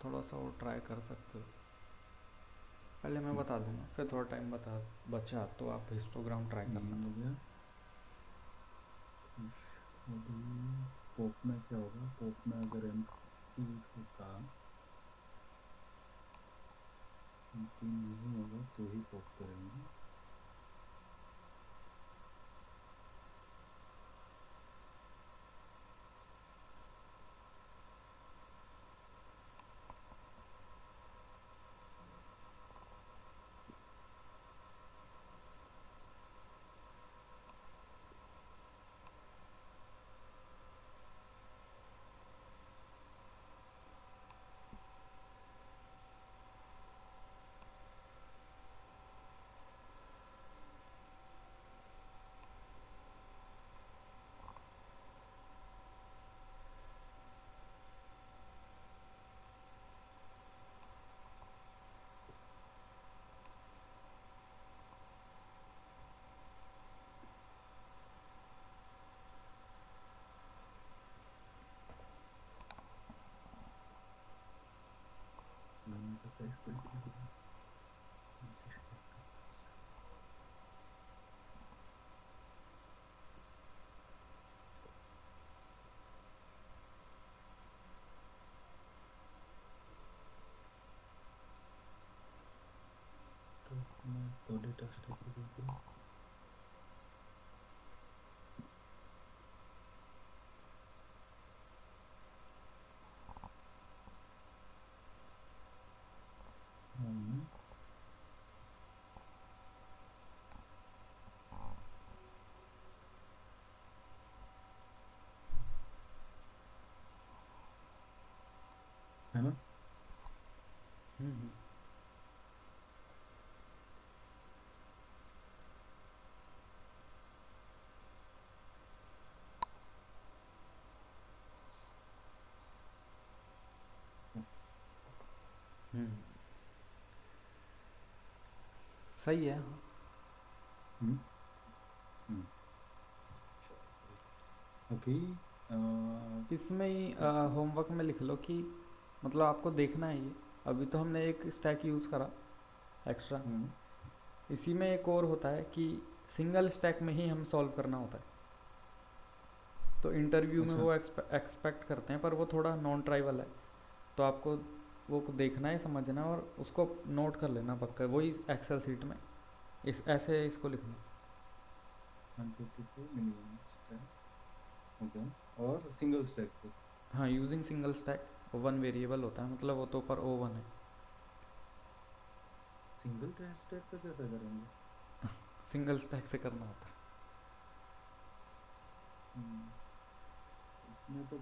थोड़ा सा वो ट्राई कर सकते हो, पहले मैं बता दूंगा, फिर थोड़ा टाइम बचा तो आप हिस्टोग्राम ट्राई ये करना। हो गया। फिर अभी पॉप में क्या होगा, पॉप में अगर एम्प्टी होगा, एम्प्टी नहीं होगा तो ही पॉप करेंगे। यहाँ का साइज बढ़ गया होगा, इसी स्टेप का cost। तो मैं दो डेटा स्टैक दे दूँ, हाँ, है ना? हम्म। यस। हम्म, सही है, हाँ। हम्म, हम्म, चलो, अभी इसमें ही एक, होमवर्क में लिख लो कि मतलब आपको देखना है ये। अभी तो हमने एक स्टैक यूज़ करा एक्स्ट्रा, हम्म, इसी में एक और होता है कि सिंगल स्टैक में ही हम सॉल्व करना होता है। तो इंटरव्यू में अच्छा, वो एक्सपेक्ट करते हैं, पर वो थोड़ा नॉन ट्राइवल है, तो आपको वो देखना है, समझना है, और उसको नोट कर लेना पक्का, वही एक्सेल सीट में इस ऐसे इसको लिखना। 154 मिनिमम स्टैक हो गया, और सिंगल स्टैक से। हाँ, using single stack, one variable होता है, मतलब वो तो पर ओ वन है। सिंगल स्टैक से कैसे करेंगे? सिंगल स्टैक से करना होता है। इसमें तो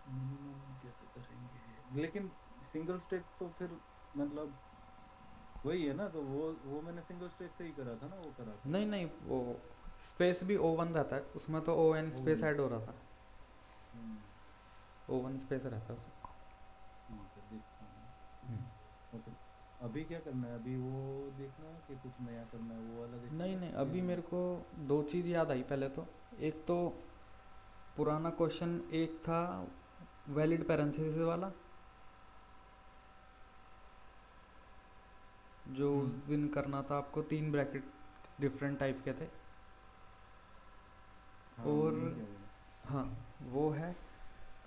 मिनिमम कैसे करेंगे, लेकिन सिंगल स्टेक तो फिर मतलब वही है ना, तो वो मैंने सिंगल स्टेक से ही करा था ना, वो करा था नहीं मैंने। नहीं, वो स्पेस भी O1 रहता है उसमें, तो ON O space one. Add हो रहा था। हम्म। O1 स्पेस रहता है उसमें। ठीक है, देखता हूँ। हम्म। ओके। अभी क्या करना है, अभी वो देखना है कि कुछ नया करना है, वो वाला नहीं देखेंगे नहीं, कि अभी हम। मेरे को दो चीज़ याद आई पहले तो। एक तो पुराना क्वेश्चन एक था वैलिड पैरेंथेसिस वाला, जो उस हम्म। दिन करना था आपको, 3 ब्रैकेट डिफरेंट टाइप के थे। हाँ, वो और नहीं किया मैंने। हाँ, वो है।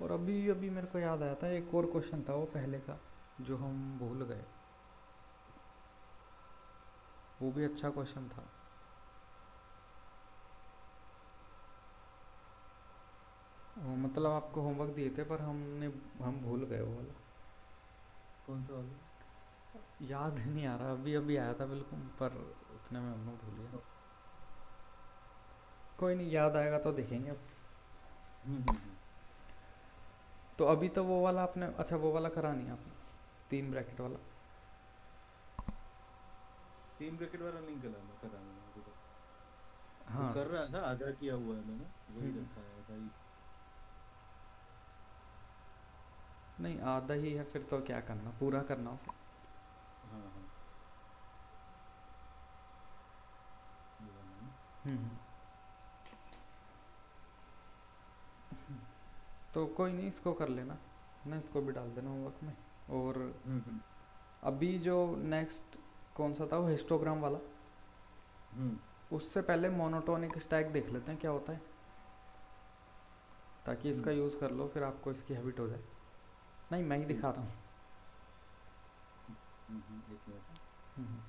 और अभी अभी मेरे को याद आया था एक और क्वेश्चन था वो पहले का, जो हम भूल गए। वो भी अच्छा क्वेश्चन था। वो मतलब आपको होमवर्क दिए थे पर हम भूल गए वो वाला। कौन सा वाला? याद नहीं आ रहा, अभी अभी आया था बिल्कुल, पर उतने में हम लोग भूल गया। कोई नहीं, याद आएगा तो देखेंगे अब। हम्म। तो अभी तो वो वाला आपने, अच्छा वो वाला करा नहीं आपने, 3 ब्रैकेट वाला? 3 ब्रैकेट वाला नहीं करा मैंने अभी तक। वो हाँ। कर रहा था, आधा किया हुआ है मैंने, वही हम्म। रखा है आधा ही। नहीं, आधा ही है फिर तो क्या करना, पूरा करना उसे। हाँ हाँ, ये वाला ना। हम्म। तो कोई नहीं, इसको कर लेना ना, इसको भी डाल देना होमवर्क में। और हम्म। अभी जो नेक्स्ट कौन सा था वो हिस्टोग्राम वाला, हम्म। उससे पहले मोनोटोनिक स्टैक देख लेते हैं क्या होता है, ताकि इसका हम्म। यूज़ कर लो फिर आपको इसकी हैबिट हो जाए। नहीं, मैं ही ठीक दिखा है। रहा हूँ। एक मिनट। हम्म।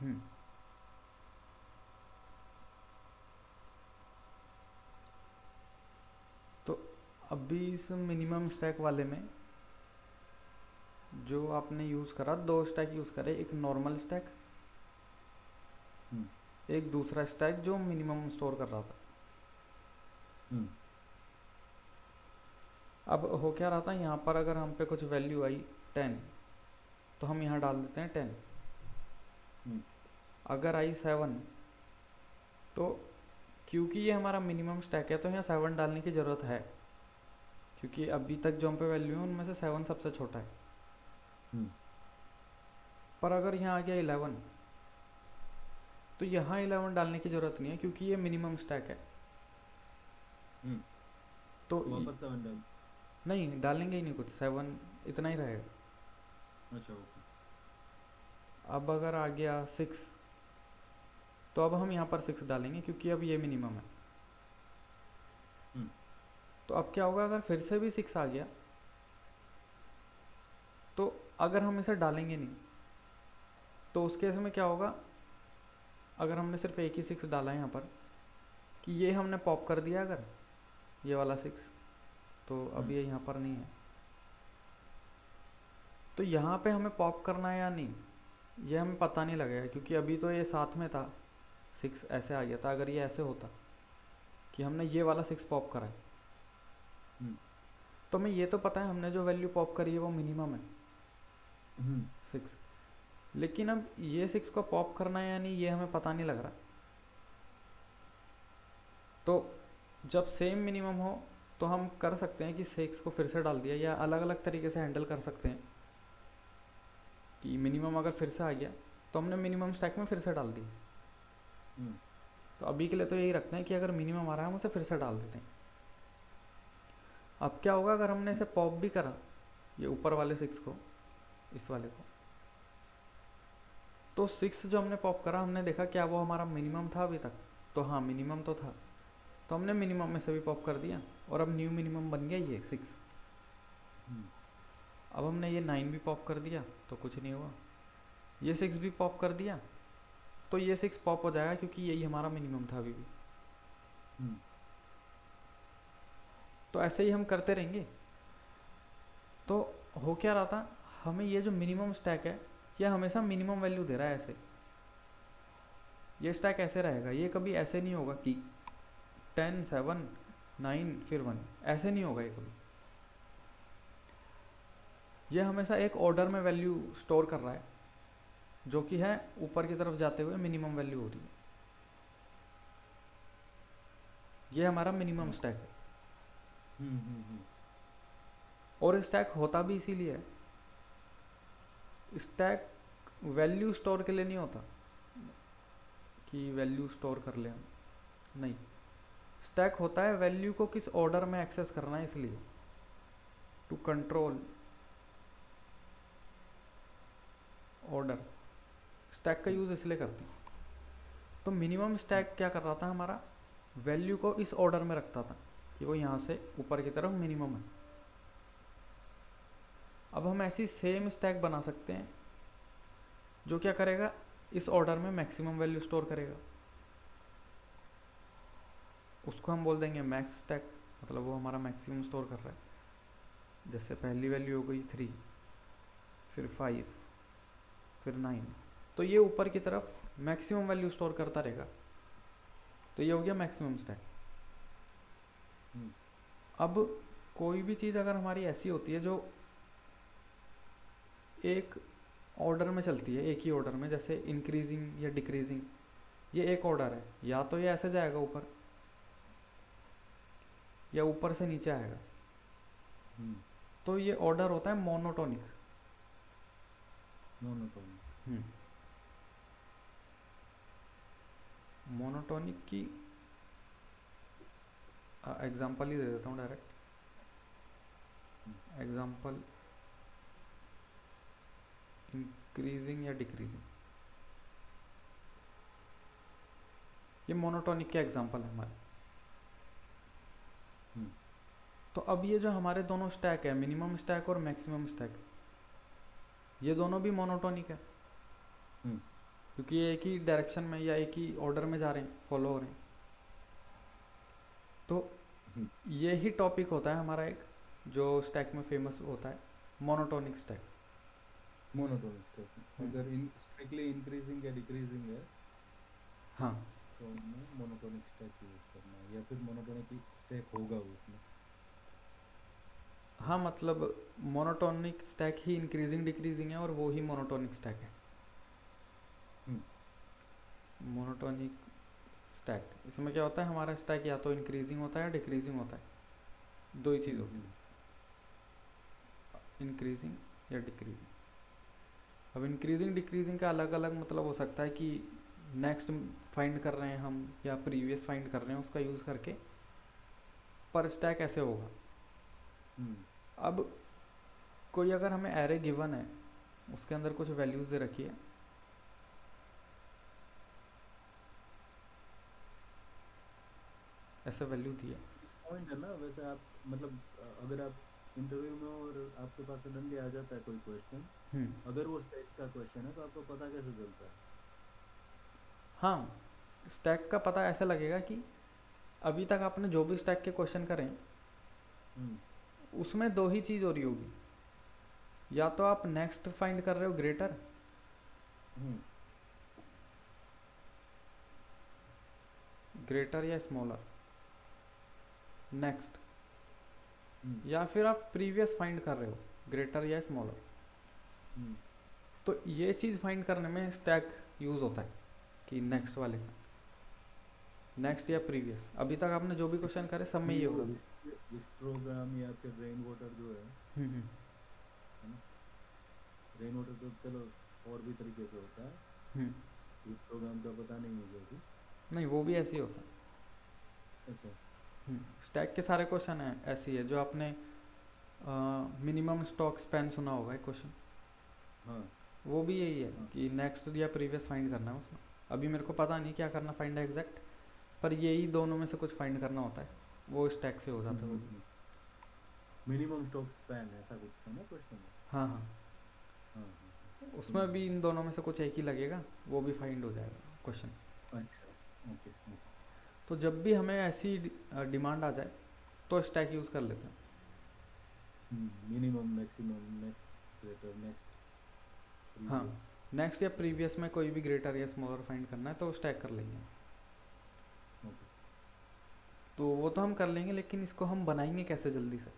हम्म। तो अभी इस मिनिमम स्टैक वाले में जो आपने यूज़ करा, 2 स्टैक यूज़ करे, एक नॉर्मल स्टैक, हम्म। एक दूसरा स्टैक जो मिनिमम स्टोर कर रहा था। हम्म। अब हो क्या रहा था, यहाँ पर अगर हम पे कुछ वैल्यू आई 10, तो हम यहाँ डाल देते हैं 10। हम्म। अगर आई 7, तो क्योंकि ये हमारा मिनिमम स्टैक है तो यहाँ 7 डालने की ज़रूरत है, क्योंकि अभी तक जो हम पे वैल्यू है उनमें से 7 सबसे छोटा है। हम्म। पर अगर यहाँ आ गया 11, तो यहाँ 11 डालने की ज़रूरत नहीं है क्योंकि ये मिनिमम स्टैक है। हम्म। तो वापस 7 डाल। नहीं डालेंगे ही नहीं कुछ, 7 इतना ही रहेगा। अच्छा, ओके। अब अगर आ गया 6, तो अब हम यहाँ पर 6 डालेंगे क्योंकि अब ये मिनिमम है। हम्म। तो अब क्या होगा, अगर फिर से भी 6 आ गया, तो अगर हम इसे डालेंगे नहीं, तो उस केस में क्या होगा, अगर हमने सिर्फ एक ही 6 डाला है यहाँ पर, कि ये हमने पॉप कर दिया अगर, ये वाला 6, तो अब हम्म। ये यहाँ पर नहीं है, तो यहाँ पे हमें पॉप करना है या नहीं, ये हमें पता नहीं लगेगा, क्योंकि अभी तो ये साथ में था, 6 ऐसे आ गया था। अगर ये ऐसे होता कि हमने ये वाला 6 पॉप करा है, हम्म। तो हमें ये तो पता है हमने जो वैल्यू पॉप करी है वो मिनिमम है, हम्म। 6। लेकिन अब ये 6 को पॉप करना है या नहीं, ये हमें पता नहीं लग रहा। तो जब सेम मिनिमम हो, तो हम कर सकते हैं कि 6 को फिर से डाल दिया, या अलग अलग तरीके से हैंडल कर सकते हैं कि मिनिमम अगर फिर से आ गया, तो हमने मिनिमम स्टैक में फिर से डाल दी। हम्म। तो अभी के लिए तो यही रखते हैं कि अगर मिनिमम आ रहा है हम उसे फिर से डाल देते हैं। अब क्या होगा अगर हमने इसे पॉप भी करा, ये ऊपर वाले 6 को, इस वाले को, तो 6 जो हमने पॉप करा, हमने देखा क्या वो हमारा मिनिमम था अभी तक, तो हाँ मिनिमम तो था, तो हमने मिनिमम में से भी पॉप कर दिया, और अब न्यू मिनिमम बन गया ये 6। हम्म। अब हमने ये 9 भी पॉप कर दिया तो कुछ नहीं हुआ, ये 6 भी पॉप कर दिया, तो ये 6 पॉप हो जाएगा क्योंकि यही हमारा मिनिमम था अभी भी। हम्म। तो ऐसे ही हम करते रहेंगे। तो हो क्या रहा था, हमें ये जो मिनिमम स्टैक है, ये हमेशा मिनिमम वैल्यू दे रहा है ऐसे। ये स्टैक ऐसे रहेगा, ये कभी ऐसे नहीं होगा कि 10 7 9 फिर 1, ऐसे नहीं होगा ये कभी। ये हमेशा एक ऑर्डर में वैल्यू स्टोर कर रहा है, जो कि है ऊपर की तरफ जाते हुए मिनिमम वैल्यू हो रही है। ये हमारा मिनिमम स्टैक है। और स्टैक होता भी इसीलिए है, स्टैक वैल्यू स्टोर के लिए नहीं होता कि वैल्यू स्टोर कर ले हम, नहीं। स्टैक होता है वैल्यू को किस ऑर्डर में एक्सेस करना है, इसलिए टू कंट्रोल ऑर्डर। स्टैक का यूज़ इसलिए करते हैं। तो मिनिमम स्टैक क्या कर रहा था, हमारा वैल्यू को इस ऑर्डर में रखता था कि वो यहाँ से ऊपर की तरफ मिनिमम है। अब हम ऐसी सेम स्टैक बना सकते हैं जो क्या करेगा, इस ऑर्डर में मैक्सिमम वैल्यू स्टोर करेगा। उसको हम बोल देंगे मैक्स स्टैक, मतलब वो हमारा मैक्सिमम स्टोर कर रहा है। जैसे पहली वैल्यू हो गई 3, फिर 5, फिर 9, तो ये ऊपर की तरफ मैक्सिमम वैल्यू स्टोर करता रहेगा। तो ये हो गया मैक्सिमम स्टैक। अब कोई भी चीज़ अगर हमारी ऐसी होती है जो एक ऑर्डर में चलती है, एक ही ऑर्डर में, जैसे इंक्रीजिंग या डिक्रीजिंग, ये एक ऑर्डर है, या तो ये ऐसे जाएगा ऊपर या ऊपर से नीचे आएगा। तो ये ऑर्डर होता है मोनोटोनिक। मोनोटोनिक की एग्जांपल ही दे देता हूँ डायरेक्ट। एग्जांपल इंक्रीजिंग या डिक्रीजिंग, ये मोनोटोनिक के एग्जांपल है हमारे। तो अब ये जो हमारे दोनों स्टैक है, मिनिमम स्टैक और मैक्सिमम स्टैक, ये दोनों भी मोनोटोनिक है, क्योंकि ये एक ही डायरेक्शन में या एक ही ऑर्डर में जा रहे हैं, फॉलो हो रहे हैं। तो ये ही टॉपिक होता है हमारा एक, जो स्टैक में फेमस होता है, मोनोटोनिक स्टैक। मोनोटोनिक स्टैक अगर स्ट्रिक्टली इंक्रीजिंग या डिक्रीजिंग है, हाँ, तो हमें मोनोटोनिक स्टैक यूज करना है, या फिर मोनोटोनिक स्टैक होगा उसमें। हाँ, मतलब मोनोटोनिक स्टैक ही इंक्रीजिंग डिक्रीजिंग है, और वो ही मोनोटोनिक स्टैक है। मोनोटोनिक स्टैक, इसमें क्या होता है, हमारा स्टैक या तो इंक्रीजिंग होता है या डिक्रीजिंग होता है, दो ही चीज़ होती है, इंक्रीजिंग या डिक्रीजिंग। अब इंक्रीजिंग डिक्रीजिंग का अलग अलग मतलब हो सकता है कि नेक्स्ट फाइंड कर रहे हैं हम या प्रीवियस फाइंड कर रहे हैं, उसका यूज़ करके पर स्टैक ऐसे होगा। अब कोई अगर हमें एरे गिवन है, उसके अंदर कुछ वैल्यूज दे रखी है, ऐसे वैल्यू दी है। पॉइंट है ना, वैसे आप मतलब अगर आप इंटरव्यू में और आपके पास सडनली आ जाता है कोई क्वेश्चन, अगर वो स्टैक का क्वेश्चन है, तो आपको पता कैसे चलता है? हाँ, स्टैक का पता ऐसे लगेगा कि अभी तक आपने जो भी स्टैक के क्वेश्चन करें, उसमें दो ही चीज़ हो रही होगी, या तो आप नेक्स्ट फाइंड कर रहे हो ग्रेटर, ग्रेटर या स्मॉलर, नेक्स्ट, या फिर आप प्रीवियस फाइंड कर रहे हो ग्रेटर या स्मॉलर। तो ये चीज़ फाइंड करने में स्टैक यूज़ होता है कि नेक्स्ट वाले का, नेक्स्ट या प्रीवियस, अभी तक आपने जो भी क्वेश्चन करे सब में ये होगा। हिस्टोग्राम या फिर रेन वाटर जो है ना, रेन वाटर तो चलो और भी तरीके से होता है, हिस्टोग्राम का पता नहीं मुझे अभी। नहीं, वो भी ऐसे ही होता है। अच्छा, स्टैक के सारे क्वेश्चन हैं ऐसी है, जो आपने मिनिमम स्टॉक स्पैन सुना होगा एक क्वेश्चन, हाँ, वो भी यही है कि नेक्स्ट या प्रीवियस फाइंड करना है उसमें। अभी मेरे को पता नहीं क्या करना फाइंड है एग्जैक्ट, पर यही दोनों में से कुछ फाइंड करना होता है, वो स्टैक से हो जाता है। मिनिमम स्टॉक स्पैन ऐसा कुछ था ना क्वेश्चन में? हाँ हाँ, उसमें भी इन दोनों में से कुछ एक ही लगेगा, वो भी फाइंड हो जाएगा क्वेश्चन। अच्छा, ओके। तो जब भी हमें ऐसी डिमांड आ जाए तो स्टैक यूज़ कर लेते हैं। Minimum, maximum, next, greater, next. हाँ, नेक्स्ट या प्रीवियस में कोई भी ग्रेटर या स्मॉलर फाइंड करना है तो स्टैक कर लेंगे। ओके। तो वो तो हम कर लेंगे, लेकिन इसको हम बनाएंगे कैसे जल्दी से,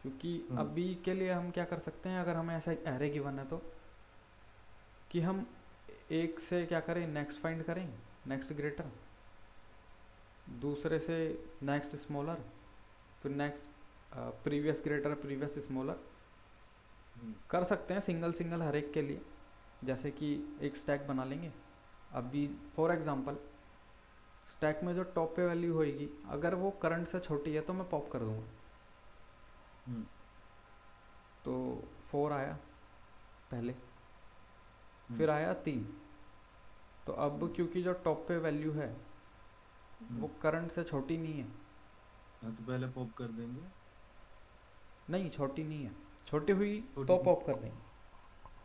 क्योंकि अभी के लिए हम क्या कर सकते हैं, अगर हमें ऐसा एरे गिवन है तो कि हम एक से क्या करें, नेक्स्ट फाइंड करें, नेक्स्ट ग्रेटर, दूसरे से नेक्स्ट स्मॉलर, फिर next previous greater previous smaller कर सकते हैं सिंगल सिंगल हर एक के लिए, जैसे कि एक स्टैक बना लेंगे। अभी फॉर एग्जांपल स्टैक में जो टॉप पे वैल्यू होएगी अगर वो करंट से छोटी है तो मैं पॉप कर दूंगा। तो 4 आया पहले, फिर आया 3। तो अब क्योंकि जो टॉप पे वैल्यू है वो करंट से छोटी नहीं है, हाँ तो पहले पॉप कर देंगे। नहीं छोटी नहीं है, छोटी हुई छोटी तो नहीं। पॉप कर देंगे।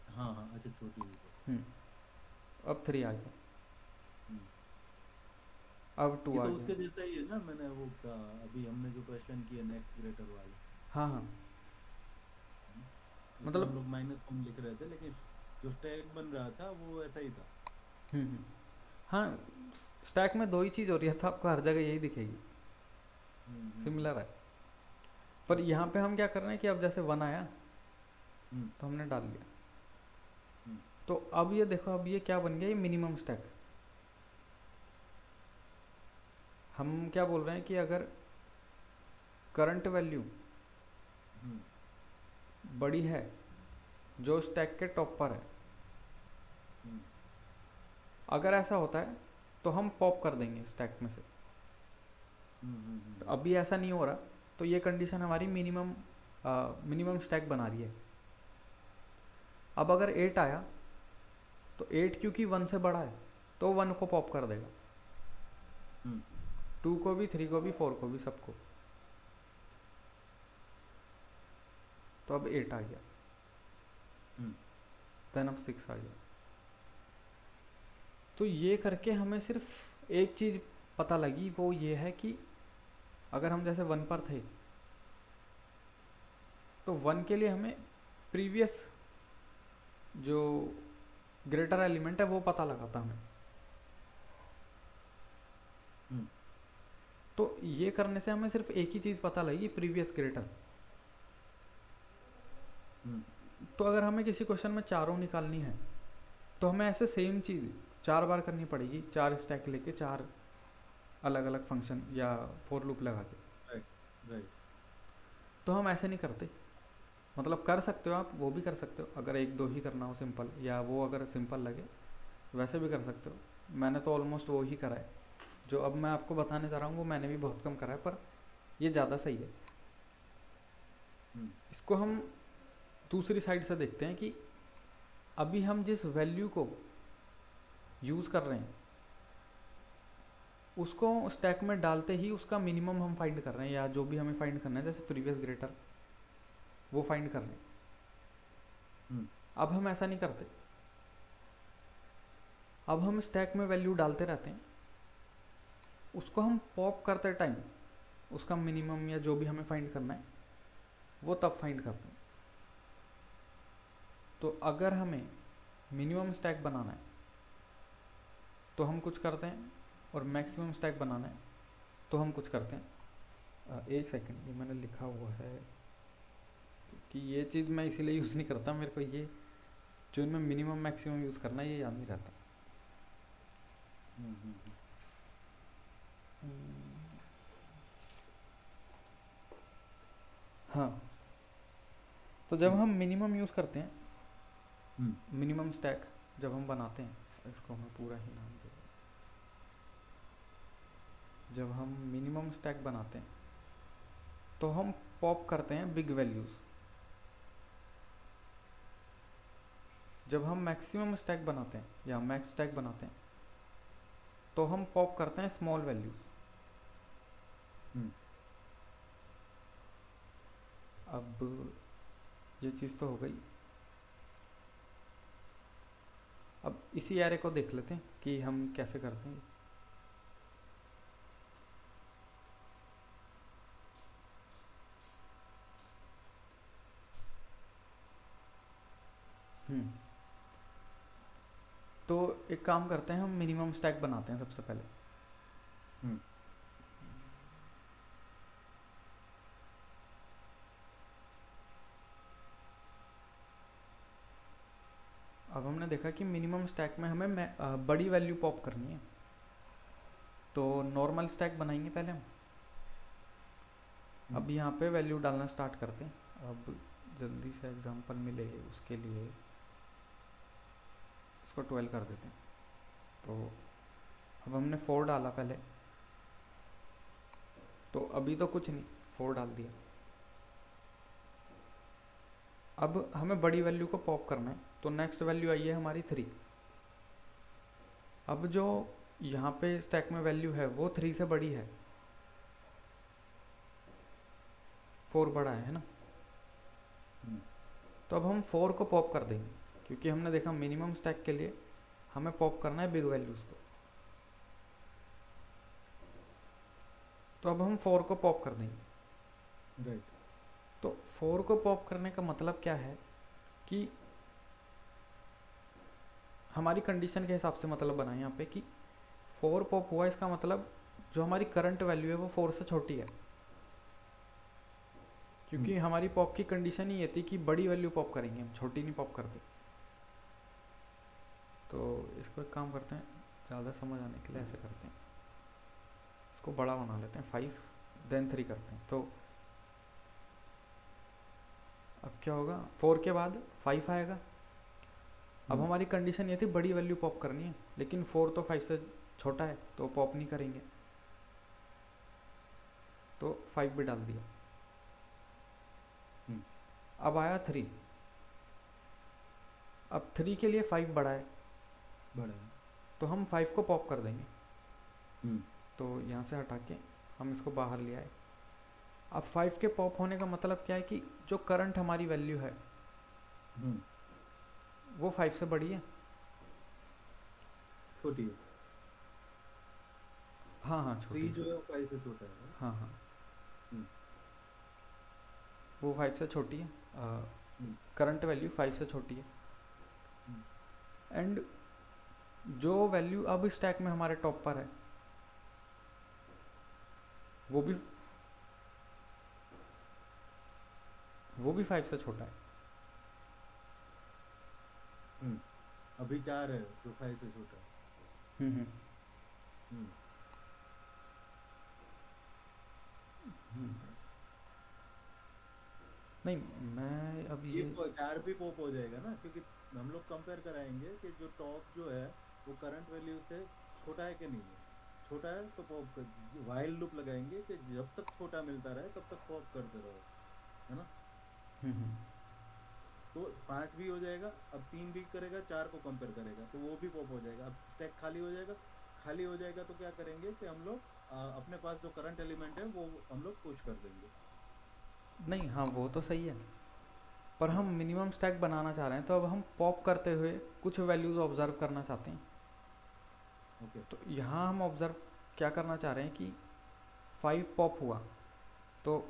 हाँ हाँ, अच्छा छोटी हुई तो। अब 3 आ गया, हम्म। अब 2 ये आ तो गया। उसके जैसा ही है ना, मैंने वो अभी हमने जो क्वेश्चन किया नेक्स्ट ग्रेटर वाले, हाँ हाँ, उसमें हम मतलब लोग माइनस वन लिख रहे थे, लेकिन जो स्टैक बन रहा था वो ऐसा ही था। हम्म, हाँ स्टैक में दो ही चीज़ हो रही है तो आपको हर जगह यही दिखेगी, हम्म। सिमिलर है। पर यहाँ पे हम क्या कर रहे हैं कि अब जैसे 1 आया हम्म। तो हमने डाल दिया। हम्म। तो अब ये देखो, अब ये क्या बन गया, ये मिनिमम स्टैक। हम क्या बोल रहे हैं कि अगर करंट वैल्यू हम्म। बड़ी है जो स्टैक के टॉप पर है, हम्म। अगर ऐसा होता है तो हम पॉप कर देंगे स्टैक में से। तो अभी ऐसा नहीं हो रहा, तो ये कंडीशन हमारी मिनिमम स्टैक बना रही है। अब अगर 8 आया तो 8 क्योंकि 1 से बड़ा है तो 1 को पॉप कर देगा, 2 को भी, 3 को भी, 4 को भी, सबको। तो अब 8 आ गया, देन अब 6 आ गया। तो ये करके हमें सिर्फ एक चीज़ पता लगी, वो ये है कि अगर हम जैसे 1 पर थे तो 1 के लिए हमें प्रीवियस जो ग्रेटर एलिमेंट है वो पता लगा था हमें। तो ये करने से हमें सिर्फ एक ही चीज़ पता लगी, प्रीवियस ग्रेटर। तो अगर हमें किसी क्वेश्चन में चारों निकालनी है तो हमें ऐसे सेम चीज़ 4 बार करनी पड़ेगी, 4 स्टैक लेके 4 अलग अलग फंक्शन या फॉर लूप लगा के। राइट। तो हम ऐसे नहीं करते, मतलब कर सकते हो आप, वो भी कर सकते हो अगर एक दो ही करना हो सिंपल, या वो अगर सिंपल लगे वैसे भी कर सकते हो। मैंने तो ऑलमोस्ट वो ही करा है, जो अब मैं आपको बताने जा रहा हूँ वो मैंने भी बहुत कम करा है, पर ये ज़्यादा सही है। इसको हम दूसरी साइड से देखते हैं कि अभी हम जिस वैल्यू को यूज़ कर रहे हैं उसको स्टैक में डालते ही उसका मिनिमम हम फाइंड कर रहे हैं, या जो भी हमें फाइंड करना है, जैसे प्रीवियस ग्रेटर वो फाइंड कर रहे हैं। अब हम ऐसा नहीं करते, अब हम स्टैक में वैल्यू डालते रहते हैं, उसको हम पॉप करते टाइम उसका मिनिमम या जो भी हमें फाइंड करना है वो तब फाइंड करते हैं। तो अगर हमें मिनिमम स्टैक बनाना है तो हम कुछ करते हैं, और मैक्सिमम स्टैक बनाना है तो हम कुछ करते हैं। एक सेकंड, ये मैंने लिखा हुआ है कि ये चीज़ मैं इसीलिए यूज़ नहीं करता, मेरे को ये जो इनमें मिनिमम मैक्सिमम यूज़ करना है ये याद नहीं रहता। हाँ, तो जब हम मिनिमम यूज़ करते हैं, मिनिमम स्टैक जब हम बनाते हैं, इसको मैं पूरा ही नाम दे, जब हम मिनिमम स्टैक बनाते हैं तो हम पॉप करते हैं बिग वैल्यूज़। जब हम मैक्सिमम स्टैक बनाते हैं या मैक्स स्टैक बनाते हैं तो हम पॉप करते हैं स्मॉल वैल्यूज़। अब ये चीज़ तो हो गई। अब इसी एरे को देख लेते हैं कि हम कैसे करते हैं। एक काम करते हैं, हम मिनिमम स्टैक बनाते हैं सबसे पहले। हम्म अब हमने देखा कि मिनिमम स्टैक में हमें बड़ी वैल्यू पॉप करनी है, तो नॉर्मल स्टैक बनाएंगे पहले हम। हम्म अब यहाँ पे वैल्यू डालना स्टार्ट करते हैं। अब जल्दी से एग्जांपल मिले उसके लिए इसको 12 कर देते हैं। तो अब हमने 4 डाला पहले, तो अभी तो कुछ नहीं, 4 डाल दिया। अब हमें बड़ी वैल्यू को पॉप करना है, तो नेक्स्ट वैल्यू आई है हमारी 3। अब जो यहाँ पे स्टैक में वैल्यू है वो 3 से बड़ी है, 4 बड़ा है ना। हम्म तो अब हम 4 को पॉप कर देंगे, क्योंकि हमने देखा मिनिमम स्टैक के लिए हमें पॉप करना है बिग वैल्यूज़ को। तो अब हम 4 को पॉप कर देंगे। राइट तो 4 को पॉप करने का मतलब क्या है कि हमारी कंडीशन के हिसाब से मतलब बनाए यहाँ पे कि 4 पॉप हुआ, इसका मतलब जो हमारी करंट वैल्यू है वो 4 से छोटी है। क्योंकि हमारी पॉप की कंडीशन ही ये थी कि बड़ी वैल्यू पॉप करेंगे हम, छोटी नहीं पॉप करते। तो इसको एक काम करते हैं, ज़्यादा समझ आने के लिए ऐसे करते हैं, इसको बड़ा बना लेते हैं 5 देन 3 करते हैं। तो अब क्या होगा, 4 के बाद 5 आएगा। अब हमारी कंडीशन ये थी बड़ी वैल्यू पॉप करनी है, लेकिन 4 तो 5 से छोटा है तो पॉप नहीं करेंगे, तो 5 भी डाल दिया। अब आया 3। अब 3 के लिए 5 बड़ा है, बड़ा है। तो हम 5 को पॉप कर देंगे। हम्म तो यहाँ से हटा के हम इसको बाहर ले आए। अब 5 के पॉप होने का मतलब क्या है कि जो करंट हमारी वैल्यू है हम्म वो 5 से बड़ी है। छोटी है। हाँ हाँ, छोटी 3 जो है। है वो 5 से छोटा है। हाँ हाँ, हम्म वो 5 से छोटी है। हम्म करंट वैल्यू 5 से छोटी है। हम्म एंड जो वैल्यू अब स्टैक में हमारे टॉप पर है वो भी वो भी 5 से छोटा है। हम्म अभी 4 है जो 5 से छोटा है। हम्म हम्म हम्म। नहीं, मैं अब ये ये 4 भी पॉप हो जाएगा ना, क्योंकि हम लोग कंपेयर कराएंगे कि जो टॉप जो है वो करंट वैल्यू से छोटा है कि नहीं है। छोटा है तो पॉप कर, वाइल लूप लगाएंगे कि जब तक छोटा मिलता रहे तब तक पॉप करते रहो, है ना। हम्म। तो 5 भी हो जाएगा, अब 3 भी करेगा, 4 को कंपेयर करेगा तो वो भी पॉप हो जाएगा। अब स्टैक खाली हो जाएगा। खाली हो जाएगा तो क्या करेंगे कि हम लोग अपने पास जो करंट एलिमेंट है वो हम लोग पुश कर देंगे। नहीं, हाँ वो तो सही है, पर हम्म हम मिनिमम स्टैक बनाना चाह रहे हैं, तो अब हम पॉप करते हुए कुछ वैल्यूज़ ऑब्जर्व करना चाहते हैं। ओके। तो यहाँ हम ऑब्जर्व क्या करना चाह रहे हैं कि 5 पॉप हुआ, तो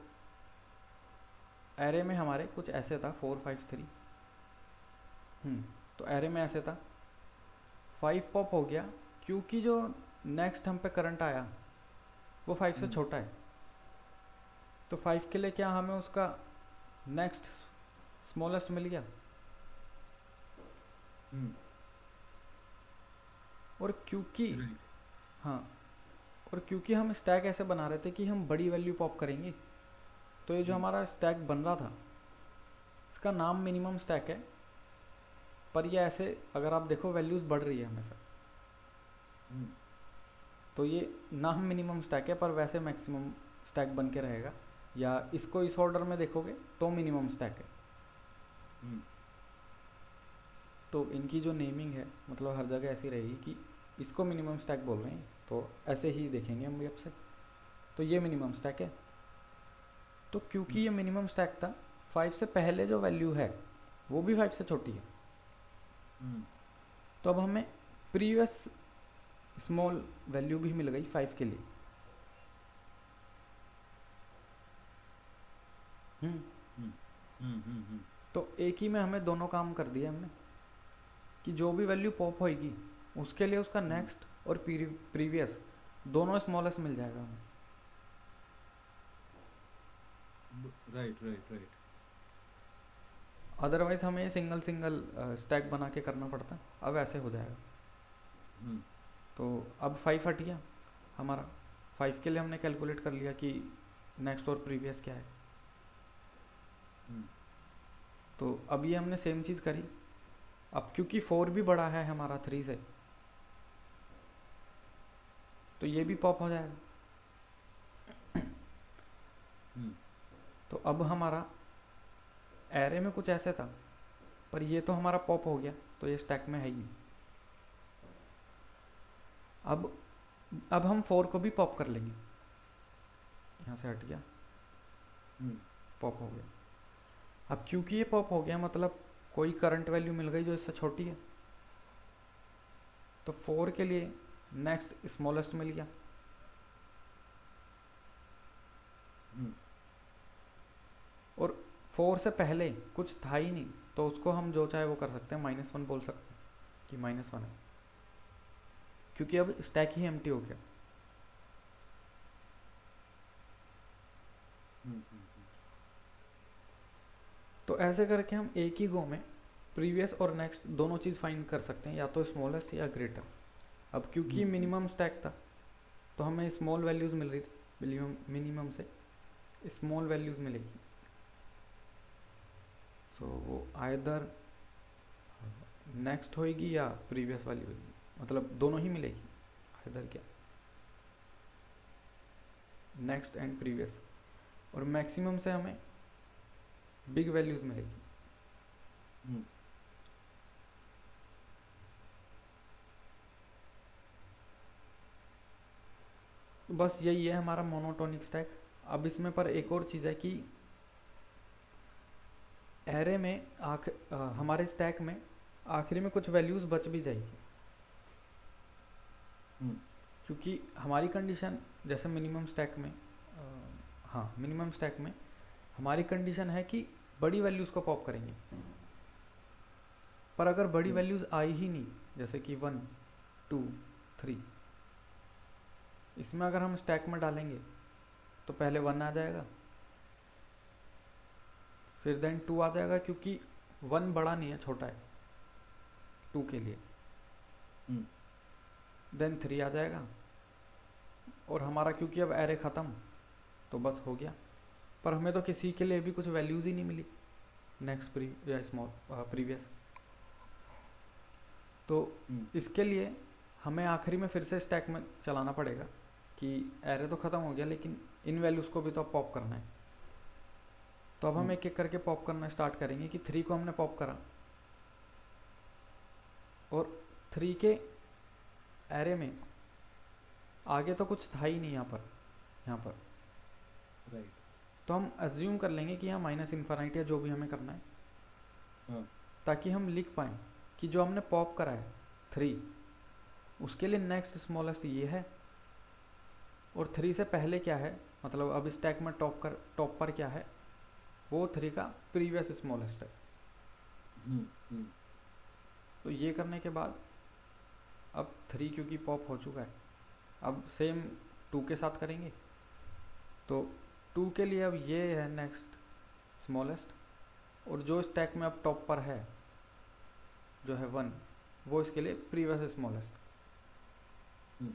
एरे में हमारे कुछ ऐसे था 4 5 3। तो एरे में ऐसे था, 5 पॉप हो गया, क्योंकि जो नेक्स्ट हम पे करंट आया वो 5 से हम्म छोटा है। तो 5 के लिए क्या हमें उसका नेक्स्ट स्मॉलेस्ट मिल गया। हम्म और क्योंकि राइट। हाँ, और क्योंकि हम स्टैक ऐसे बना रहे थे कि हम बड़ी वैल्यू पॉप करेंगे, तो ये जो हम्म हमारा स्टैक बन रहा था इसका नाम मिनिमम स्टैक है। पर ये ऐसे अगर आप देखो वैल्यूज़ बढ़ रही है हमेशा, हम्म तो ये नाम मिनिमम स्टैक है पर वैसे मैक्सिमम स्टैक बन के रहेगा। या इसको इस ऑर्डर में देखोगे तो मिनिमम स्टैक है। हम्म तो इनकी जो नेमिंग है मतलब हर जगह ऐसी रहेगी कि इसको मिनिमम स्टैक बोल रहे हैं, तो ऐसे ही देखेंगे हम वेब से। तो ये मिनिमम स्टैक है। तो क्योंकि हम्म ये मिनिमम स्टैक था, 5 से पहले जो वैल्यू है वो भी 5 से छोटी है। हम्म तो अब हमें प्रीवियस स्मॉल वैल्यू भी मिल गई 5 के लिए। हम्म हम्म हम्म हम्म तो एक ही में हमें दोनों काम कर दिए हमने, कि जो भी वैल्यू पॉप होएगी उसके लिए उसका हम्म, नेक्स्ट और प्रीवियस दोनों स्मॉलेस्ट मिल जाएगा हमें। Right right right. अदरवाइज हमें सिंगल सिंगल स्टैक बना के करना पड़ता, अब ऐसे हो जाएगा। हम्म तो अब 5 हट गया हमारा। 5 के लिए हमने कैलकुलेट कर लिया कि नेक्स्ट और प्रीवियस क्या है। हम्म तो अब ये हमने सेम चीज़ करी। अब क्योंकि 4 भी बड़ा है हमारा 3 से, तो ये भी पॉप हो जाएगा। हम्म तो अब हमारा एरे में कुछ ऐसे था, पर ये तो हमारा पॉप हो गया, तो ये स्टैक में है ही। अब अब हम 4 को भी पॉप कर लेंगे। यहाँ से हट गया, हम्म पॉप हो गया। अब क्योंकि ये पॉप हो गया, मतलब कोई करंट वैल्यू मिल गई जो इससे छोटी है, तो 4 के लिए नेक्स्ट स्मॉलेस्ट मिल गया। हम्म और 4 से पहले कुछ था ही नहीं, तो उसको हम जो चाहे वो कर सकते हैं, -1 बोल सकते हैं कि -1 है, क्योंकि अब स्टैक ही एम्प्टी हो गया। हम्म। तो ऐसे करके हम एक ही गो में प्रीवियस और नेक्स्ट दोनों चीज़ फाइंड कर सकते हैं, या तो स्मॉलेस्ट या ग्रेटर। अब क्योंकि हम्म मिनिमम स्टैक था, तो हमें स्मॉल वैल्यूज़ मिल रही थी, मिनिमम से स्मॉल वैल्यूज़ मिलेगी। सो वो आइदर नेक्स्ट होएगी या प्रीवियस वाली होएगी, मतलब दोनों ही मिलेगी। आइदर क्या, नेक्स्ट एंड प्रीवियस। और मैक्सिमम से हमें बिग वैल्यूज़ मिलेगी। हम्म तो बस यही है हमारा मोनोटोनिक स्टैक। अब इसमें पर एक और चीज़ है कि एरे में हमारे स्टैक में आखिरी में कुछ वैल्यूज़ बच भी जाएगी, हम्म क्योंकि हमारी कंडीशन जैसे मिनिमम स्टैक में हाँ, मिनिमम स्टैक में हमारी कंडीशन है कि बड़ी वैल्यूज़ को पॉप करेंगे। पर अगर बड़ी हम्म वैल्यूज़ आई ही नहीं, जैसे कि 1 2 3, इसमें अगर हम स्टैक में डालेंगे तो पहले 1 आ जाएगा, फिर देन 2 आ जाएगा, क्योंकि 1 बड़ा नहीं है, छोटा है 2 के लिए। हम्म देन 3 आ जाएगा, और हमारा क्योंकि अब एरे ख़त्म, तो बस हो गया। पर हमें तो किसी के लिए भी कुछ वैल्यूज़ ही नहीं मिली नेक्स्ट या स्मॉल प्रीवियस। तो हम्म इसके लिए हमें आखिरी में फिर से स्टैक में चलाना पड़ेगा कि एरे तो ख़त्म हो गया, लेकिन इन वैल्यूज़ को भी तो अब पॉप करना है। तो अब हम हम्म एक एक करके पॉप करना स्टार्ट करेंगे कि 3 को हमने पॉप करा, और 3 के एरे में आगे तो कुछ था ही नहीं यहाँ पर। राइट। तो हम अज्यूम कर लेंगे कि यहाँ माइनस इन्फाइनाइट या जो भी हमें करना है, हाँ ताकि हम लिख पाएँ कि जो हमने पॉप करा है 3, उसके लिए नेक्स्ट स्मॉलेस्ट ये है, और 3 से पहले क्या है, मतलब अब स्टैक में टॉप पर क्या है, वो 3 का प्रीवियस स्मॉलेस्ट है। हम्म तो ये करने के बाद अब 3 क्योंकि पॉप हो चुका है, अब सेम 2 के साथ करेंगे। तो 2 के लिए अब ये है नेक्स्ट स्मॉलेस्ट, और जो स्टैक में अब टॉप पर है जो है 1, वो इसके लिए प्रीवियस स्मॉलेस्ट। हम्म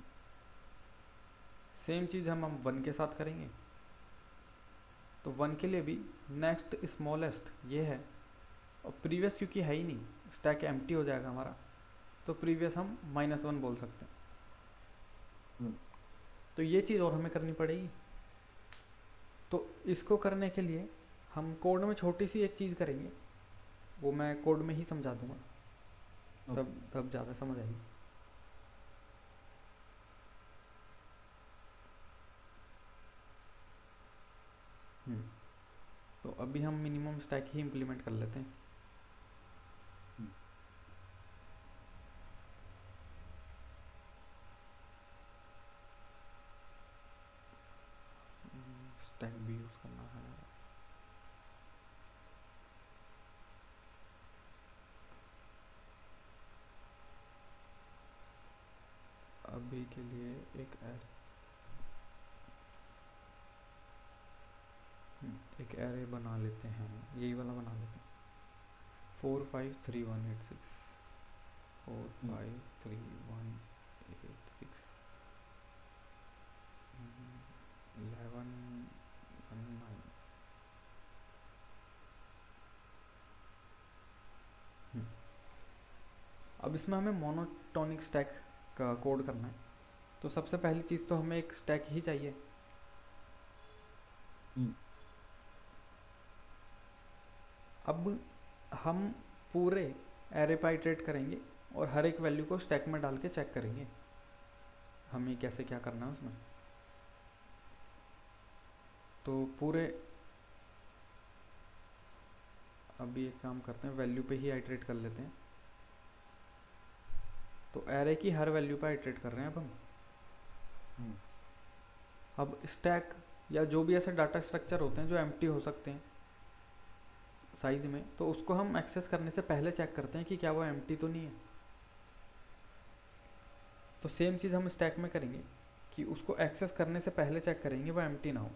सेम चीज़ हम 1 के साथ करेंगे। तो 1 के लिए भी नेक्स्ट स्मॉलेस्ट ये है, और प्रीवियस क्योंकि है ही नहीं, स्टैक एम्प्टी हो जाएगा हमारा, तो प्रीवियस हम -1 बोल सकते हैं। हम्म तो ये चीज़ और हमें करनी पड़ेगी। तो इसको करने के लिए हम कोड में छोटी सी एक चीज़ करेंगे, वो मैं कोड में ही समझा दूंगा, ओके। तब ज़्यादा समझ आएगी। हम्म, तो अभी हम मिनिमम स्टैक ही इम्प्लीमेंट कर लेते हैं। हम्म स्टैक भी यूज़ करना है। अभी के लिए एक एरे बना लेते हैं, यही वाला बना लेते हैं, 453186, 453186, 1119। अब इसमें हमें मोनोटोनिक स्टैक का कोड करना है, तो सबसे पहली चीज़ तो हमें एक स्टैक ही चाहिए। अब हम पूरे एरे पर इटरेट करेंगे और हर एक वैल्यू को स्टैक में डाल के चेक करेंगे हमें कैसे क्या करना है उसमें। तो पूरे अभी एक काम करते हैं, वैल्यू पे ही आइटरेट कर लेते हैं। तो एरे की हर वैल्यू पर आइटरेट कर रहे हैं अब हम। अब स्टैक या जो भी ऐसे डाटा स्ट्रक्चर होते हैं जो एम्प्टी हो सकते हैं साइज में, तो उसको हम एक्सेस करने से पहले चेक करते हैं कि क्या वो एम्प्टी तो नहीं है। तो सेम चीज़ हम स्टैक में करेंगे कि उसको एक्सेस करने से पहले चेक करेंगे वो एम्प्टी ना हो।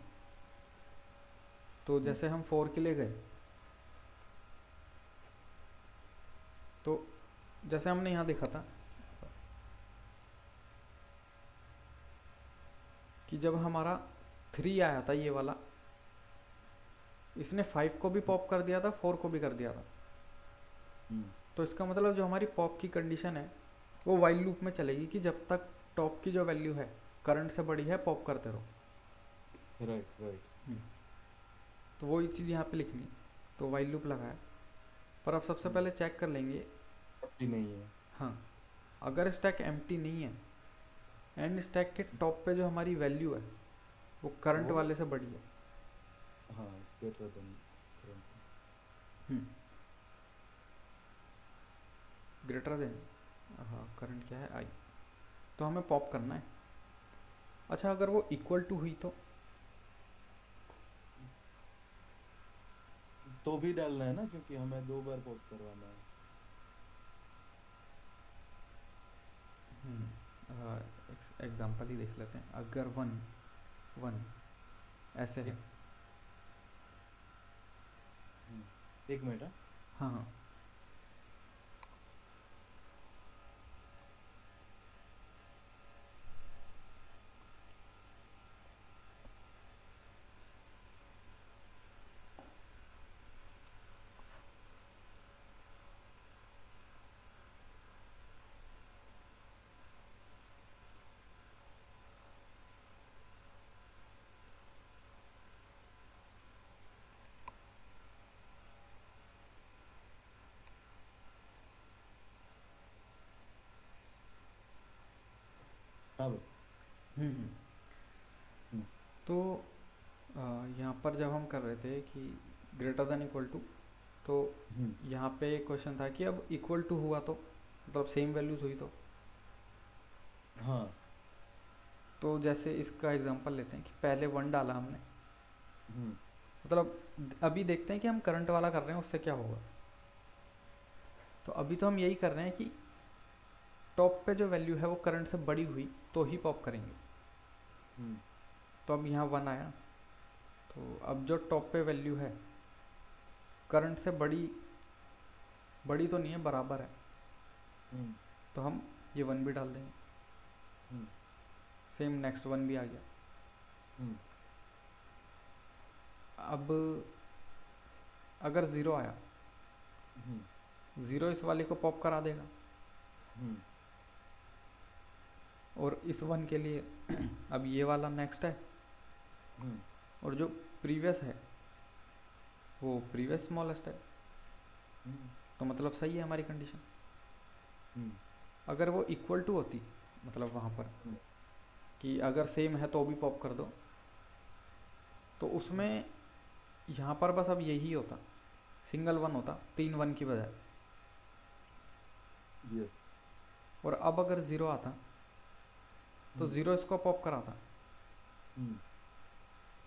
तो जैसे हम 4 के लिए गए, तो जैसे हमने यहाँ देखा था कि जब हमारा 3 आया था, ये वाला, इसने 5 को भी पॉप कर दिया था, 4 को भी कर दिया था। तो इसका मतलब जो हमारी पॉप की कंडीशन है वो वाइल लूप में चलेगी कि जब तक टॉप की जो वैल्यू है करंट से बड़ी है पॉप करते रहो। राइट। तो वही चीज़ यहाँ पे लिखनी। तो वाइल लूप लगाया, पर अब सबसे पहले चेक कर लेंगे एम्प्टी नहीं है। हाँ, अगर स्टैक एम्प्टी नहीं है एंड स्टैक के टॉप पे जो हमारी वैल्यू है वो करंट वाले से बड़ी है, हाँ, ग्रेटर देन ग्रेटर देन, हाँ करंट क्या है आई, तो हमें पॉप करना है। अच्छा, अगर वो इक्वल टू हुई तो भी डालना है ना, क्योंकि हमें 2 बार पॉप करवाना है। एग्जाम्पल ही देख लेते हैं। अगर 1 ऐसे है, एक मिनट। हाँ, हाँ। तो यहाँ पर जब हम कर रहे थे कि ग्रेटर देन इक्वल टू, तो यहाँ पे क्वेश्चन था कि अब इक्वल टू हुआ तो मतलब सेम वैल्यूज हुई तो। हाँ। तो जैसे इसका एग्जांपल लेते हैं कि पहले 1 डाला हमने, मतलब अभी देखते हैं कि हम करंट वाला कर रहे हैं उससे क्या होगा। तो अभी तो हम यही कर रहे हैं कि टॉप पे जो वैल्यू है वो करंट से बड़ी हुई तो ही पॉप करेंगे। तो अब यहाँ 1 आया, तो अब जो टॉप पे वैल्यू है करंट से बड़ी तो नहीं है, बराबर है, तो हम ये 1 भी डाल देंगे। सेम नेक्स्ट 1 भी आ गया। अब अगर 0 आया, 0 इस वाले को पॉप करा देगा, और इस 1 के लिए अब ये वाला नेक्स्ट है, और जो प्रीवियस है वो प्रीवियस स्मॉलेस्ट है। तो मतलब सही है हमारी कंडीशन। अगर वो इक्वल टू होती, मतलब वहाँ पर कि अगर सेम है तो भी पॉप कर दो, तो उसमें यहाँ पर बस अब यही होता, सिंगल 1 होता 3 1 की बजाय। यस। और अब अगर 0 आता तो 0 इसको पॉप कराता,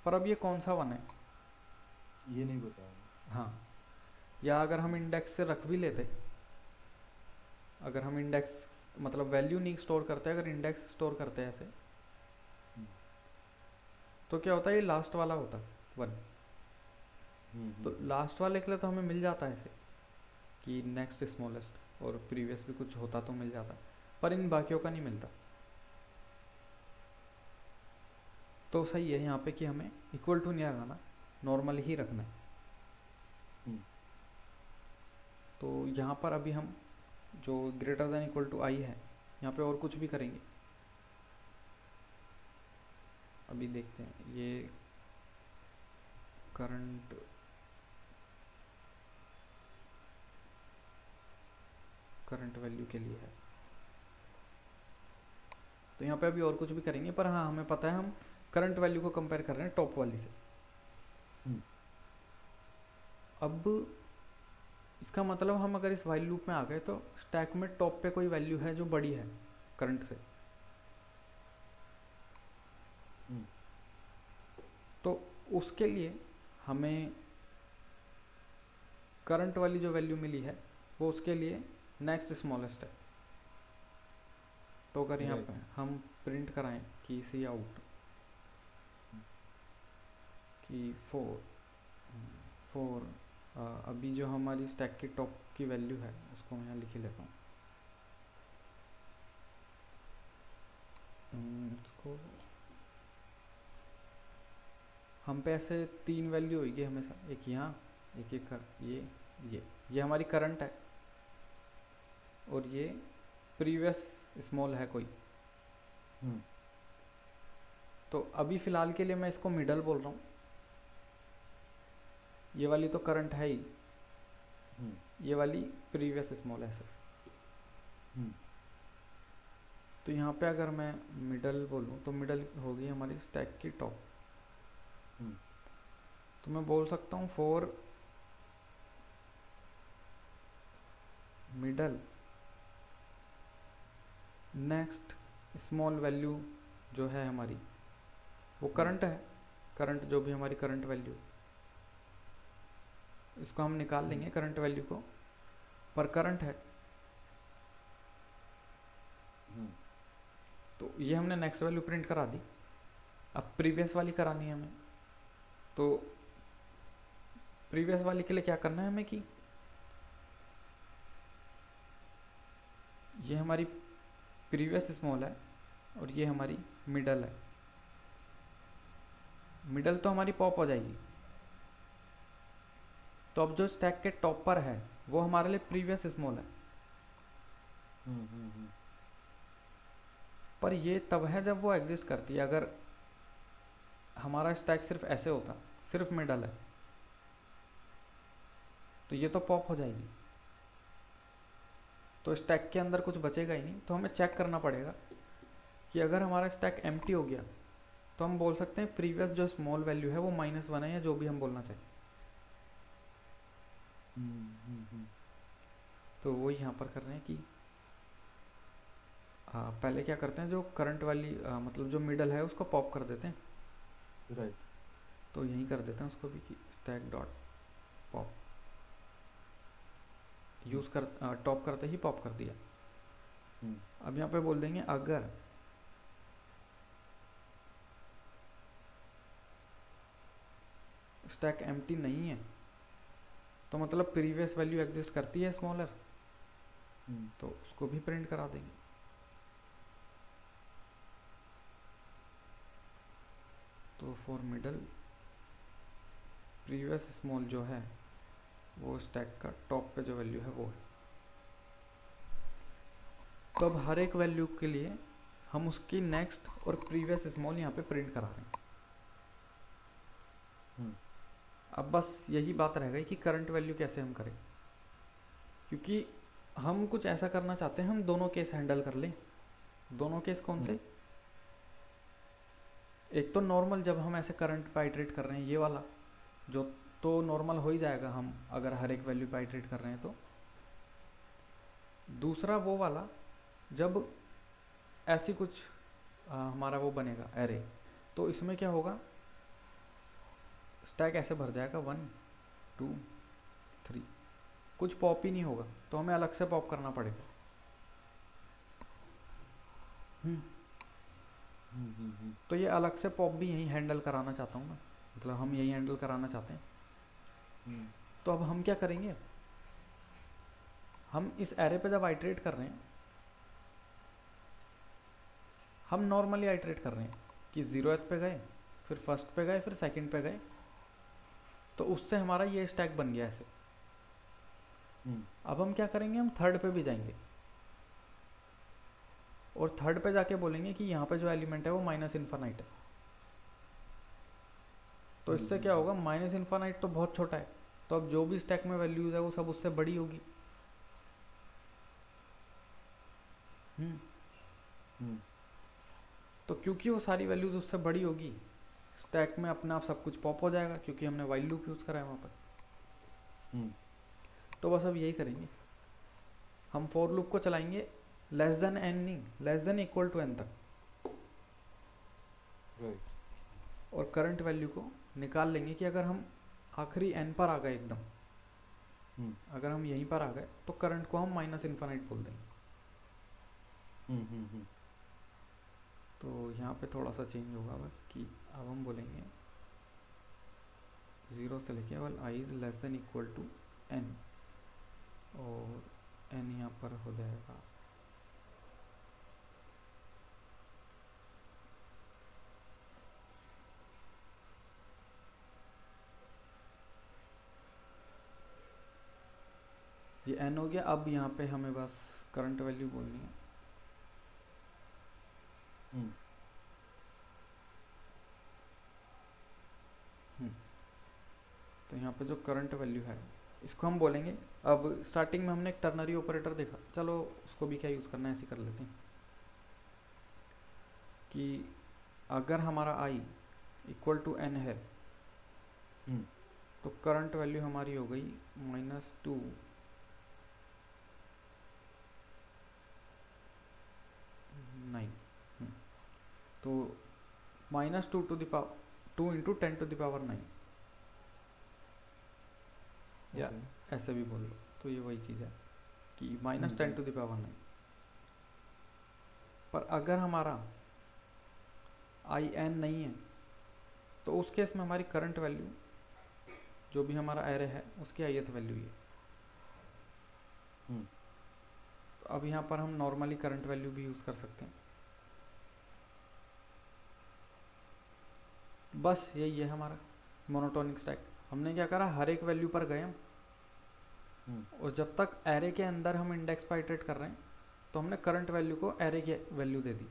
पर अब ये कौन सा 1 है ये नहीं बताया। हाँ, या अगर हम इंडेक्स से रख भी लेते, अगर हम इंडेक्स मतलब वैल्यू नहीं स्टोर करते, अगर इंडेक्स स्टोर करते हैं ऐसे, तो क्या होता है, ये लास्ट वाला होता 1। तो लास्ट वाले के लिए तो हमें मिल जाता है ऐसे कि नेक्स्ट स्मॉलेस्ट, और प्रीवियस भी कुछ होता तो मिल जाता, पर इन बाकियों का नहीं मिलता। तो सही है यहाँ पे कि हमें इक्वल टू नहीं लगाना, नॉर्मल ही रखना है। तो यहाँ पर अभी हम जो ग्रेटर देन इक्वल टू आई है, यहाँ पे और कुछ भी करेंगे, अभी देखते हैं। ये करंट वैल्यू के लिए है, तो यहाँ पे अभी और कुछ भी करेंगे, पर हाँ हमें पता है हम करंट वैल्यू को कंपेयर कर रहे हैं टॉप वाली से। अब इसका मतलब हम अगर इस वाइल लूप में आ गए तो स्टैक में टॉप पे कोई वैल्यू है जो बड़ी है करंट से, तो उसके लिए हमें करंट वाली जो वैल्यू मिली है वो उसके लिए नेक्स्ट स्मॉलेस्ट है। तो अगर यहाँ पे हम प्रिंट कराएं कि सी आउट कि 4 अभी जो हमारी स्टैक की टॉप की वैल्यू है उसको मैं यहाँ लिख ही लेता हूँ। इसको हम पे ऐसे 3 वैल्यू होगी हमेशा, एक यहाँ, एक ये हमारी करंट है, और ये प्रीवियस स्मॉल है कोई। तो अभी फ़िलहाल के लिए मैं इसको मिडल बोल रहा हूँ, ये वाली तो करंट है ही, ये वाली प्रीवियस स्मॉल है सर। तो यहाँ पे अगर मैं मिडल बोलूँ तो मिडल होगी हमारी स्टैक की टॉप। तो मैं बोल सकता हूँ for middle next small value जो है हमारी वो करंट है, करंट जो भी हमारी करंट वैल्यू, इसको हम निकाल लेंगे करंट वैल्यू को, पर करंट है। तो ये हमने नेक्स्ट वैल्यू प्रिंट करा दी, अब प्रीवियस वाली करानी है हमें। तो प्रीवियस वाली के लिए क्या करना है हमें कि ये हमारी प्रीवियस स्मॉल है और ये हमारी मिडल है, मिडल तो हमारी पॉप हो जाएगी। तो अब जो स्टैक के टॉप पर है वो हमारे लिए प्रीवियस स्मॉल है, पर ये तब है जब वो एग्जिस्ट करती है। अगर हमारा स्टैक सिर्फ ऐसे होता, सिर्फ मिडल है, तो ये तो पॉप हो जाएगी, तो स्टैक के अंदर कुछ बचेगा ही नहीं। तो हमें चेक करना पड़ेगा कि अगर हमारा स्टैक एम्प्टी हो गया तो हम बोल सकते हैं प्रीवियस जो स्मॉल वैल्यू है वो -1 है, या जो भी हम बोलना चाहें। तो वो यहाँ पर कर रहे हैं कि पहले क्या करते हैं, जो करंट वाली मतलब जो मिडल है उसको पॉप कर देते हैं, राइट। तो यही कर देते हैं उसको भी कि स्टैक डॉट पॉप, यूज़ कर टॉप करते ही पॉप कर दिया। अब यहाँ पे बोल देंगे अगर स्टैक एम्प्टी नहीं है तो मतलब प्रीवियस वैल्यू एग्जिस्ट करती है स्मॉलर, तो उसको भी प्रिंट करा देंगे। तो फॉर मिडल प्रीवियस स्मॉल जो है वो स्टैक का टॉप पे जो वैल्यू है वो है। तो अब हर एक वैल्यू के लिए हम उसकी नेक्स्ट और प्रीवियस स्मॉल यहाँ पे प्रिंट करा रहे हैं। अब बस यही बात रह गई कि करंट वैल्यू कैसे हम करें, क्योंकि हम कुछ ऐसा करना चाहते हैं हम दोनों केस हैंडल कर लें। दोनों केस कौन से, एक तो नॉर्मल जब हम ऐसे करंट पे आइटरेट कर रहे हैं ये वाला, जो तो नॉर्मल हो ही जाएगा हम अगर हर एक वैल्यू पे आइटरेट कर रहे हैं तो। दूसरा वो वाला जब ऐसी कुछ हमारा वो बनेगा एरे, तो इसमें क्या होगा, स्टैक ऐसे भर जाएगा 1 2 3, कुछ पॉप ही नहीं होगा, तो हमें अलग से पॉप करना पड़ेगा। हम्म। हम्म। तो ये अलग से पॉप भी यही हैंडल कराना चाहता हूँ ना, मतलब हम यही हैंडल कराना चाहते हैं। हम्म। तो अब हम क्या करेंगे, हम इस एरे पे जब आइटरेट कर रहे हैं, हम नॉर्मली आइटरेट कर रहे हैं कि 0th पे गए, फिर फर्स्ट पे गए, फिर सेकंड पे गए, तो उससे हमारा ये स्टैक बन गया ऐसे। हम्म। अब हम क्या करेंगे, हम थर्ड पे भी जाएंगे और थर्ड पे जाके बोलेंगे कि यहाँ पे जो एलिमेंट है वो माइनस इन्फानाइट है। तो इससे क्या होगा, माइनस इन्फानाइट तो बहुत छोटा है, तो अब जो भी स्टैक में वैल्यूज़ है वो सब उससे बड़ी होगी। हम्म। हम्म। तो क्योंकि वो सारी वैल्यूज़ उससे बड़ी होगी, स्टैक में अपने आप सब कुछ पॉप हो जाएगा, क्योंकि हमने वाइल लूप यूज़ करा है वहाँ पर। हम्म। तो बस अब यही करेंगे, हम फॉर लूप को चलाएंगे लेस देन एन नहीं, less than equal to n तक, राइट। और करंट वैल्यू को निकाल लेंगे कि अगर हम आखिरी एन पर आ गए एकदम, हम्म। अगर हम यहीं पर आ गए तो करंट को हम माइनस इन्फानाइट बोल देंगे। हम्म। तो यहाँ पे थोड़ा सा चेंज होगा बस, कि अब हम बोलेंगे 0 से लेके केवल i is less than equal to n, और एन यहाँ पर हो जाएगा ये एन हो गया। अब यहाँ पे हमें बस करंट वैल्यू बोलनी है। हम्म। हम्म, तो यहाँ पे जो करंट वैल्यू है इसको हम बोलेंगे। अब स्टार्टिंग में हमने एक टर्नरी ऑपरेटर देखा, चलो उसको भी क्या यूज़ करना है ऐसे कर लेते हैं कि अगर हमारा आई इक्वल टू एन है हम्म। तो करंट वैल्यू हमारी हो गई -2 9। तो -2 टू दावर 2 इंटू 10⁻⁹, या ओके। ऐसे भी बोल लो, तो ये वही चीज़ है कि -10⁻⁹। पर अगर हमारा आई एन नहीं है तो उस केस में हमारी करंट वैल्यू, जो भी हमारा एरे है उसकी ith वैल्यू है। हम्म। तो अब यहाँ पर हम नॉर्मली करंट वैल्यू भी यूज़ कर सकते हैं। बस यही है हमारा मोनोटोनिक स्टैक। हमने क्या करा, हर एक वैल्यू पर गए हम, हम्म। और जब तक एरे के अंदर हम इंडेक्स पर इटरेट कर रहे हैं तो हमने करंट वैल्यू को एरे की वैल्यू दे दी।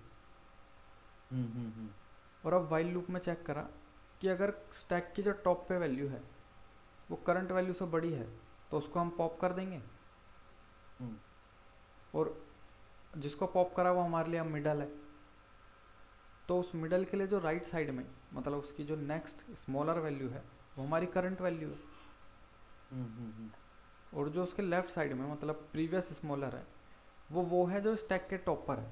हम्म। और अब वाइल लूप में चेक करा कि अगर स्टैक की जो टॉप पे वैल्यू है वो करंट वैल्यू से बड़ी है तो उसको हम पॉप कर देंगे, हम्म। और जिसको पॉप करा वो हमारे लिए अब मिडल है, तो उस मिडल के लिए जो राइट साइड में, मतलब उसकी जो नेक्स्ट स्मॉलर वैल्यू है वो हमारी करंट वैल्यू है, हम्म। और जो उसके लेफ्ट साइड में मतलब प्रीवियस स्मॉलर है वो है जो स्टैक के टॉप पर है।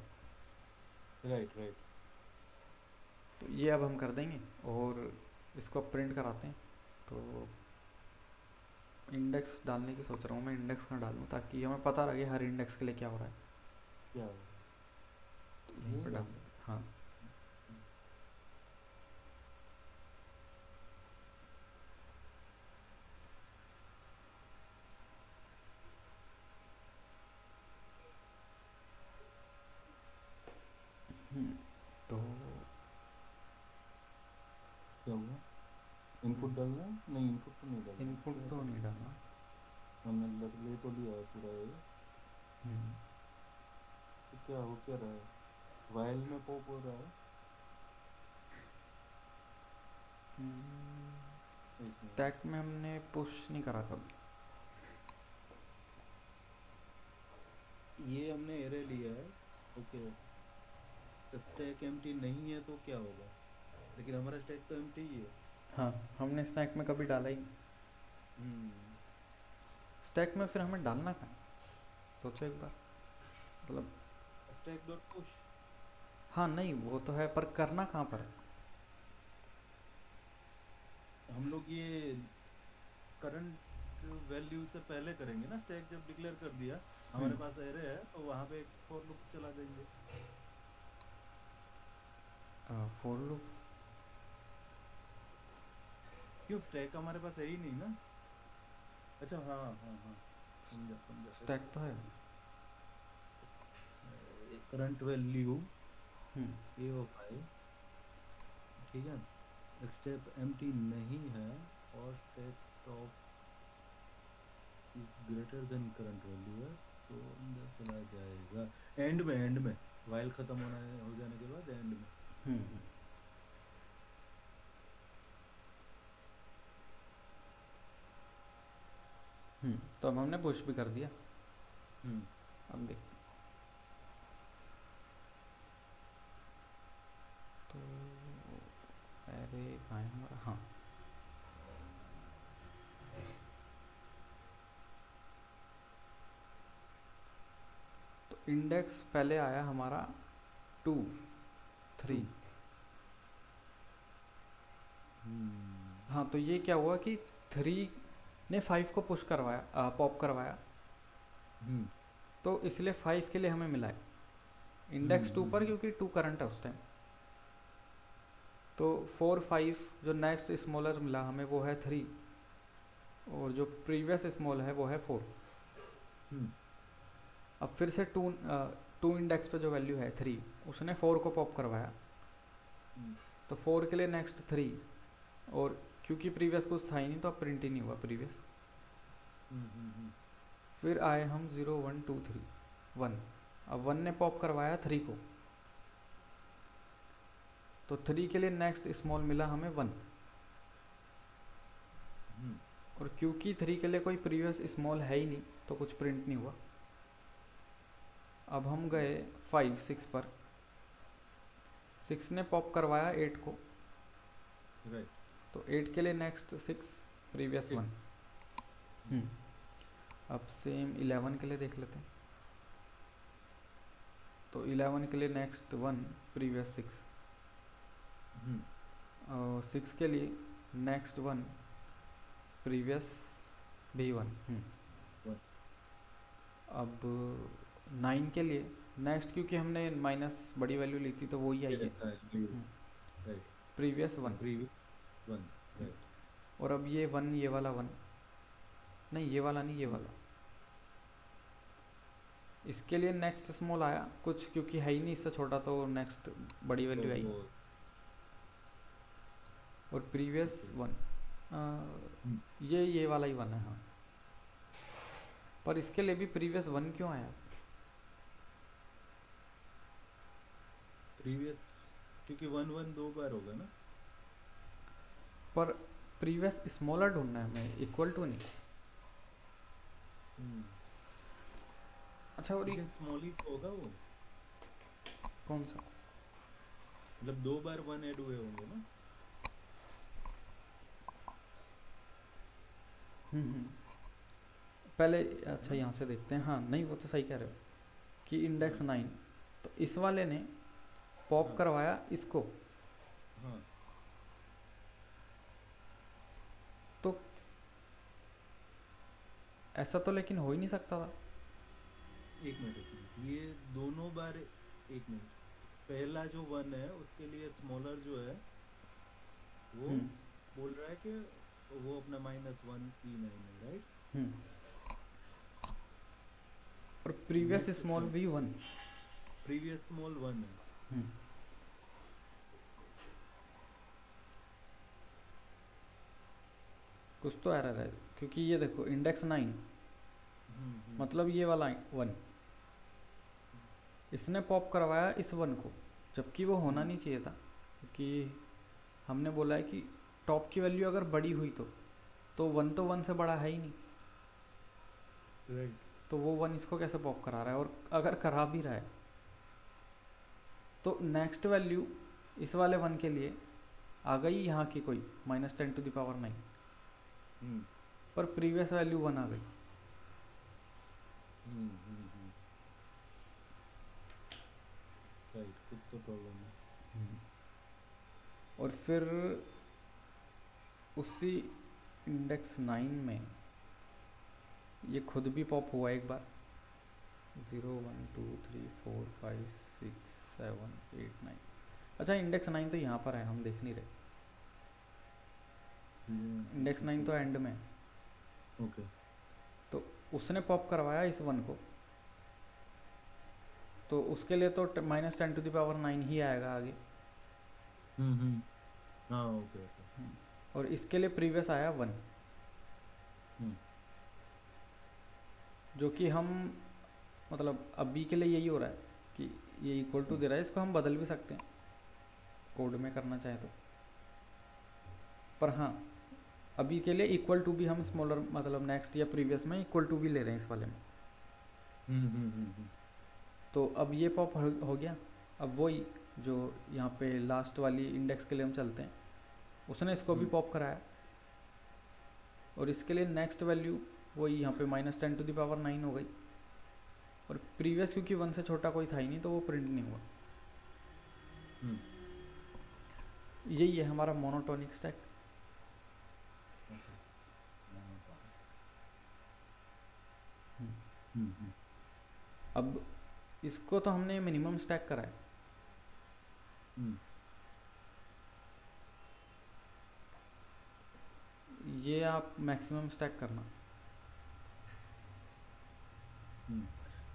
Right right. तो ये अब हम कर देंगे और इसको प्रिंट कराते हैं। तो इंडेक्स डालने की सोच रहा हूँ मैं, इंडेक्स कहाँ डालूँ ताकि हमें पता लगे हर इंडेक्स के लिए क्या हो रहा है। क्या तो यहीं यही पर डाल डाल। देंगे, हाँ। तो क्या हुआ? इनपुट डालना है? नहीं, इनपुट तो नहीं डालना है। इनपुट क्या तो नहीं डालना है? डालना। हमने ले तो लिया है पूरा ये। हम्म, तो क्या हो क्या रहा है? वाइल में पॉप हो रहा है। एक मिनट। स्टैक में हमने पुश नहीं करा कभी। ये हमने एरे लिया है। ओके। स्टैक एम्प्टी नहीं है तो क्या होगा? लेकिन हमारा स्टैक तो एम्प्टी ही है। हाँ, हमने स्टैक में कभी डाला ही नहीं। हम्म। स्टैक में फिर हमें डालना कहाँ है? सोचो एक बार, मतलब। Stack dot push. हाँ नहीं, वो तो है, पर करना कहाँ पर है? हम लोग ये करंट वैल्यू से पहले करेंगे ना। स्टैक जब डिक्लेयर कर दिया, हमारे हम्म, पास एरे है, तो वहां पे एक फॉर लूप चला देंगे। For loop. क्यों स्टैक हमारे पास है ही नहीं ना। अच्छा हाँ हाँ हाँ, समझा समझा स्टैक तो है। Current value hmm a of i, ठीक है, स्टेप एम्प्टी नहीं है और stack top is greater than current value है, तो अंदर चला जाएगा एंड में वाइल खत्म होना हो जाने के बाद एंड में। हम्म तो अब हमने पुश भी कर दिया। हम्म अब देख, तो अरे कहाँ है हमारा, हाँ तो इंडेक्स पहले आया हमारा 2 टू 3। हाँ तो ये क्या हुआ कि 3 ने 5 को पुश करवाया, पॉप करवाया, हम्म तो इसलिए 5 के लिए हमें मिला है इंडेक्स 2 पर, हम्म क्योंकि 2 करंट है उस टाइम। तो 4 5 जो नेक्स्ट स्मॉलर मिला हमें वो है 3, और जो प्रीवियस स्मॉल है वो है 4। हम्म अब फिर से 2 इंडेक्स पे जो वैल्यू है 3, उसने 4 को पॉप करवाया, हम्म तो 4 के लिए नेक्स्ट 3, और क्योंकि प्रीवियस कुछ था ही नहीं तो अब प्रिंट ही नहीं हुआ प्रीवियस। हम्म। फिर आए हम 0 1 2 3 1। अब 1 ने पॉप करवाया 3 को, तो 3 के लिए नेक्स्ट स्मॉल मिला हमें 1, हम्म और क्योंकि 3 के लिए कोई प्रीवियस स्मॉल है ही नहीं तो कुछ प्रिंट नहीं हुआ। अब हम गए 5 6 पर, 6 ने पॉप करवाया 8 को, राइट तो 8 के लिए नेक्स्ट 6 प्रीवियस 1। 6। अब सेम 11 के लिए देख लेते हैं, तो 11 के लिए नेक्स्ट 1 प्रीवियस 6, और 6 के लिए नेक्स्ट 1 प्रीवियस भी 1। अब 9 के लिए नेक्स्ट, क्योंकि हमने माइनस बड़ी वैल्यू ली थी तो वो ही आई ये है, रखा है राइट, प्रीवियस 1। Previous 1 right. और अब ये 1, ये वाला 1, नहीं ये वाला नहीं, ये वाला, इसके लिए नेक्स्ट स्मॉल आया कुछ, क्योंकि है ही नहीं इससे छोटा तो नेक्स्ट बड़ी तो वैल्यू आई, वो और प्रीवियस okay। 1, ये वाला ही 1 है हाँ। पर इसके लिए भी प्रीवियस 1 क्यों आया? प्रीवियस क्योंकि 1 1 दो बार होगा ना। पर प्रीवियस स्मॉलर ढूंढना है हमें, इक्वल टू नहीं। अच्छा, और लेकिन स्मॉल ही तो होगा वो, कौन सा? मतलब दो बार 1 ऐड हुए होंगे ना। हम्म पहले, अच्छा हाँ यहाँ से देखते हैं, हाँ नहीं वो तो सही कह रहे हो कि इंडेक्स हाँ 9, तो इस वाले ने पॉप हाँ करवाया इसको, हाँ। तो ऐसा तो लेकिन हो ही नहीं सकता था। एक मिनट, ये दोनों बार, एक मिनट, पहला जो 1 है उसके लिए स्मॉलर जो है वो हम्म बोल रहा है कि वो अपना -1 E9 है राइट। हम्म और प्रीवियस नेक्स्ट स्मॉल स्मॉल, भी 1। प्रीवियस स्मॉल 1 है। हम्म कुछ तो एरर है, क्योंकि ये देखो इंडेक्स 9 हम्म। मतलब ये वाला 1, इसने पॉप करवाया इस 1 को, जबकि वो होना हम्म नहीं चाहिए था, क्योंकि हमने बोला है कि टॉप की वैल्यू अगर बड़ी हुई तो 1 तो 1 से बड़ा है ही नहीं, राइट। तो वो 1 इसको कैसे पॉप करा रहा है, और अगर करा भी रहा है तो नेक्स्ट वैल्यू इस वाले 1 के लिए आ गई यहाँ की कोई -10⁹, हम्म पर प्रीवियस वैल्यू 1 आ गई। हम्म। राइट, कुछ तो प्रॉब्लम है। और फिर उसी इंडेक्स 9 में ये खुद भी पॉप हुआ एक बार, 0 1 2 3 4 5 6 7 8 9। अच्छा इंडेक्स 9 तो यहाँ पर है, हम देख नहीं रहे। इंडेक्स 9 तो एंड में है। ओके। तो उसने पॉप करवाया इस 1 को, तो उसके लिए तो -10⁻9 ही आएगा आगे। हम्म। हाँ ओके ओके। और इसके लिए प्रीवियस आया 1, हम्म जो कि हम मतलब अभी के लिए यही हो रहा है कि ये इक्वल टू हम्म दे रहा है, इसको हम बदल भी सकते हैं कोड में करना चाहे तो। पर हाँ, अभी के लिए इक्वल टू भी हम स्मॉलर मतलब नेक्स्ट या प्रीवियस में इक्वल टू भी ले रहे हैं इस वाले में। हम्म। तो अब ये पॉप हो गया। अब वही जो यहाँ पे लास्ट वाली इंडेक्स के लिए हम चलते हैं, उसने इसको भी हम्म पॉप कराया। और इसके लिए नेक्स्ट वैल्यू वही यहाँ पे -10⁻9 हो गई। और प्रीवियस क्योंकि 1 से छोटा कोई था ही नहीं, तो वो प्रिंट नहीं हुआ। हम्म। यही है हमारा मोनोटोनिक स्टैक। ओके। हम्म। हम्म। अब इसको तो हमने मिनिमम स्टैक करा है, हम्म ये आप मैक्सिमम स्टैक करना। हम्म।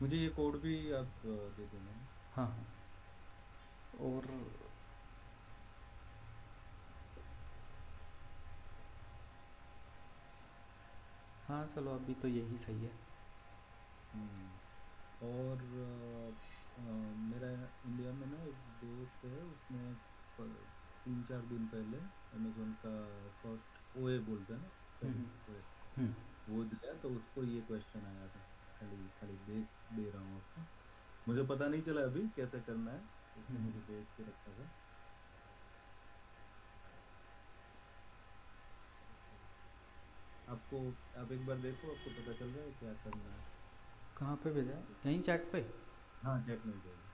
मुझे ये कोड भी आप दे देना। हाँ हाँ। और हाँ चलो अभी तो यही सही है। और मेरा इंडिया में ना एक दोस्त है, उसने 3-4 दिन पहले अमेजोन का फर्स्ट ओए बोलते हैं ना, हम्म सर्विस ओए, हम्म वो दिया। तो उसको ये क्वेश्चन आया था। खाली खाली देख दे रहा हूँ आपको। मुझे पता नहीं चला अभी कैसे करना है, तो उसने हम्म। मुझे भेज के रखा था। आपको, आप एक बार देखो, आपको पता चल रहा है क्या करना है। कहाँ पे भेजा है? यहीं चैट पे? हाँ चैट में जाएगा।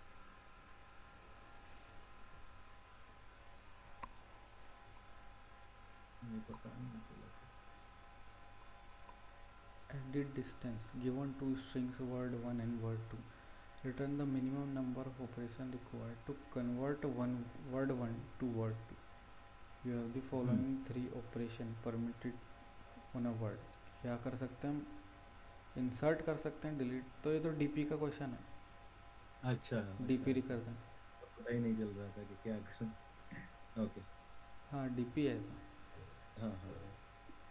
मुझे पता नहीं चला था। Edit distance given two strings word 1 and word 2, return the minimum number of operation required to convert one word 1 to word 2. You have the hmm following 3 operation permitted on a word. क्या कर सकते हैं हम? Insert कर सकते हैं, delete. तो ये तो डीपी का क्वेश्चन अच्छा है, अच्छा डीपी अच्छा। रिकर्जन। पता ही नहीं चल रहा था कि क्या करूं। ओके। हाँ डीपी है तो। हाँ हाँ।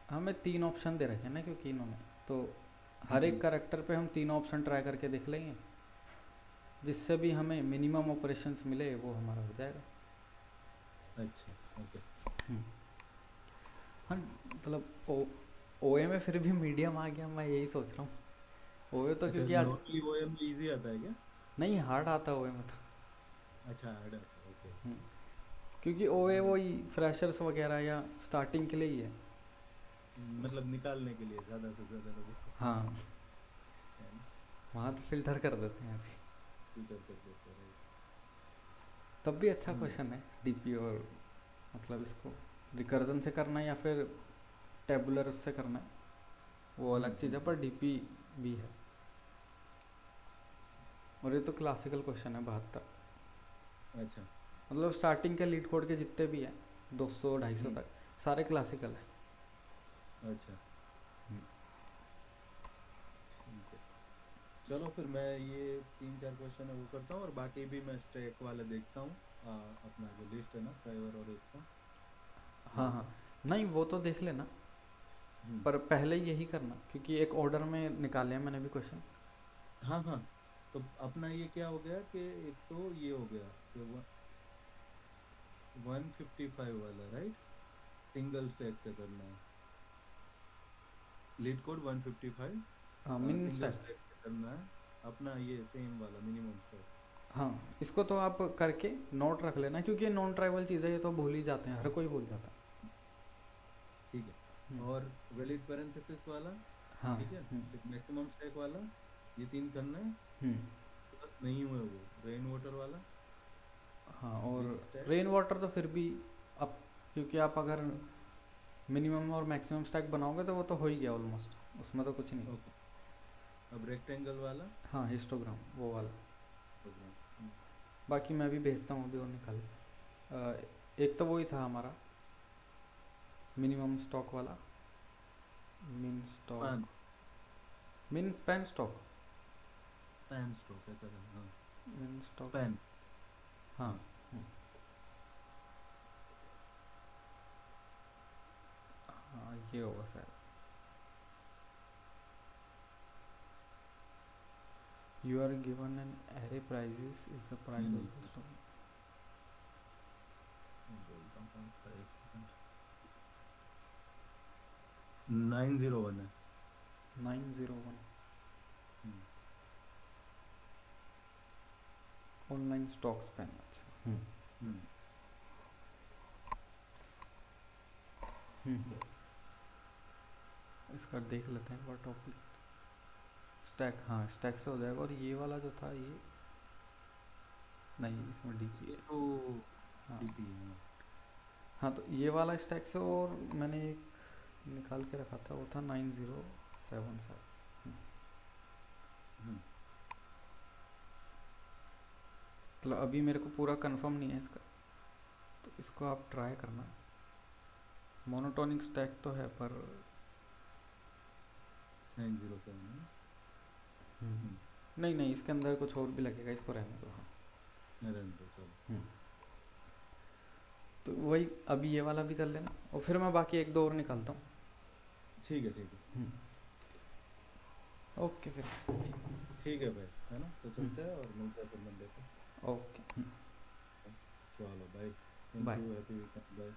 हमें 3 ऑप्शन दे रखे हैं ना, क्योंकि इन्होंने तो हर एक हम्म। करेक्टर पे हम 3 ऑप्शन ट्राई करके देख लेंगे, जिससे भी हमें मिनिमम ऑपरेशंस मिले वो हमारा हो जाएगा। अच्छा ओके। हम्म। हाँ मतलब ओ ए में फिर भी मीडियम आ गया, मैं यही सोच रहा हूँ। ओ ए तो अच्छा, क्योंकि आज नॉर्मली वो एम इजी आता है क्या? नहीं हार्ड आता है ओ ए में तो। अच्छा हार्ड आता है, ओके। हम्म, क्योंकि ओ ए मुझे वही फ्रेशर्स वगैरह या स्टार्टिंग के लिए ही है। उस मतलब निकालने के लिए ज़्यादा से ज़्यादा लोगों को, हाँ, है ना, वहाँ तो फिल्टर कर देते हैं ऐसे। फिल्टर कर देते हैं। तब भी अच्छा हम्म क्वेश्चन है डीपी। और मतलब इसको रिकर्जन से करना है या फिर टेबुलर उससे करना है, वो अलग चीज़ है, हम्म। पर डीपी भी है। और ये तो क्लासिकल क्वेश्चन है 72। अच्छा। मतलब स्टार्टिंग के लीड कोड के जितने भी हैं 200 250 हम्म। तक सारे क्लासिकल है। अच्छा ठीक है। चलो फिर मैं ये 3-4 क्वेश्चन है वो करता हूँ, और बाकी भी मैं स्टैक वाले देखता हूँ। अपना जो लिस्ट है ना ड्राइवर और इसका, हाँ वो। हाँ, नहीं वो तो देख लेना, हम्म। पर पहले यही करना क्योंकि एक ऑर्डर में निकाले हैं मैंने भी क्वेश्चन। हाँ हाँ। तो अपना ये क्या हो गया कि एक तो ये हो गया कि 155 वाला, राइट, सिंगल स्टैक से करना है। लीड कोड 155 हाँ मिनिमम सिंगल स्टैक। स्टैक से करना है। अपना ये सेम वाला मिनिमम स्टैक। हाँ इसको तो आप करके नोट रख लेना, क्योंकि ये नॉन ट्राइबल चीज़ है, ये तो भूल ही जाते हैं, हर कोई भूल जाता है। ठीक है। हम्म, और वैलिड पैरेंथेसिस वाला, हाँ। ठीक है, फिर मैक्सिमम स्टैक वाला, ये 3 करना है। हम्म, प्लस नहीं हुए वो रेन वाटर वाला, हाँ। और बिग स्टैक। रेन वाटर तो फिर भी अब, क्योंकि आप अगर मिनिमम और मैक्सिमम स्टैक बनाओगे तो वो तो हो ही गया ऑलमोस्ट, उसमें तो कुछ नहीं। ओके। अब रेक्टेंगल वाला हाँ हिस्टोग्राम वो वाला। प्रोग्राम। बाकी मैं भी भेजता हूँ अभी और निकाल। एक तो वही था हमारा मिनिमम स्टॉक वाला, मिन स्पैन स्टॉक, मिन स्पैन स्टॉक, स्पैन स्टॉक ऐसा था, हाँ। मिन स्टॉक। स्पैन। हाँ। हाँ। हम्म, हाँ ये होगा शायद। You are given an array prices is the price of the stock. मैं बोलता हूँ कौन सा, एक सेकंड। 901 है। 901 हम्म, ऑनलाइन स्टॉक स्पैन। अच्छा। हम्म, हम्म, इसका देख लेते हैं एक बार टॉपिक। स्टैक, हाँ स्टैक से हो जाएगा। और ये वाला जो था ये नहीं, इसमें डीपी ये है। तो हाँ। डीपी है, हाँ। हाँ तो ये वाला स्टैक से, और मैंने एक निकाल के रखा था वो था 9077। हम्म, मतलब अभी मेरे को पूरा कंफर्म नहीं है इसका, तो इसको आप ट्राई करना। मोनोटोनिक स्टैक तो है पर 907 है ना? हम्म, नहीं नहीं, इसके अंदर कुछ और भी लगेगा, इसको रहने दो। हाँ। रहने दो, चलो। हम्म, तो वही अभी ये वाला भी कर लेना, और फिर मैं बाकी एक दो और निकालता हूँ। ठीक है, ठीक है। ओके फिर। ठीक है भाई, है ना, तो हम्म, चलते हैं और मिलते हैं फिर मंडे को। ओके। चलो भाई, thank bye. You, happy weekend, bye.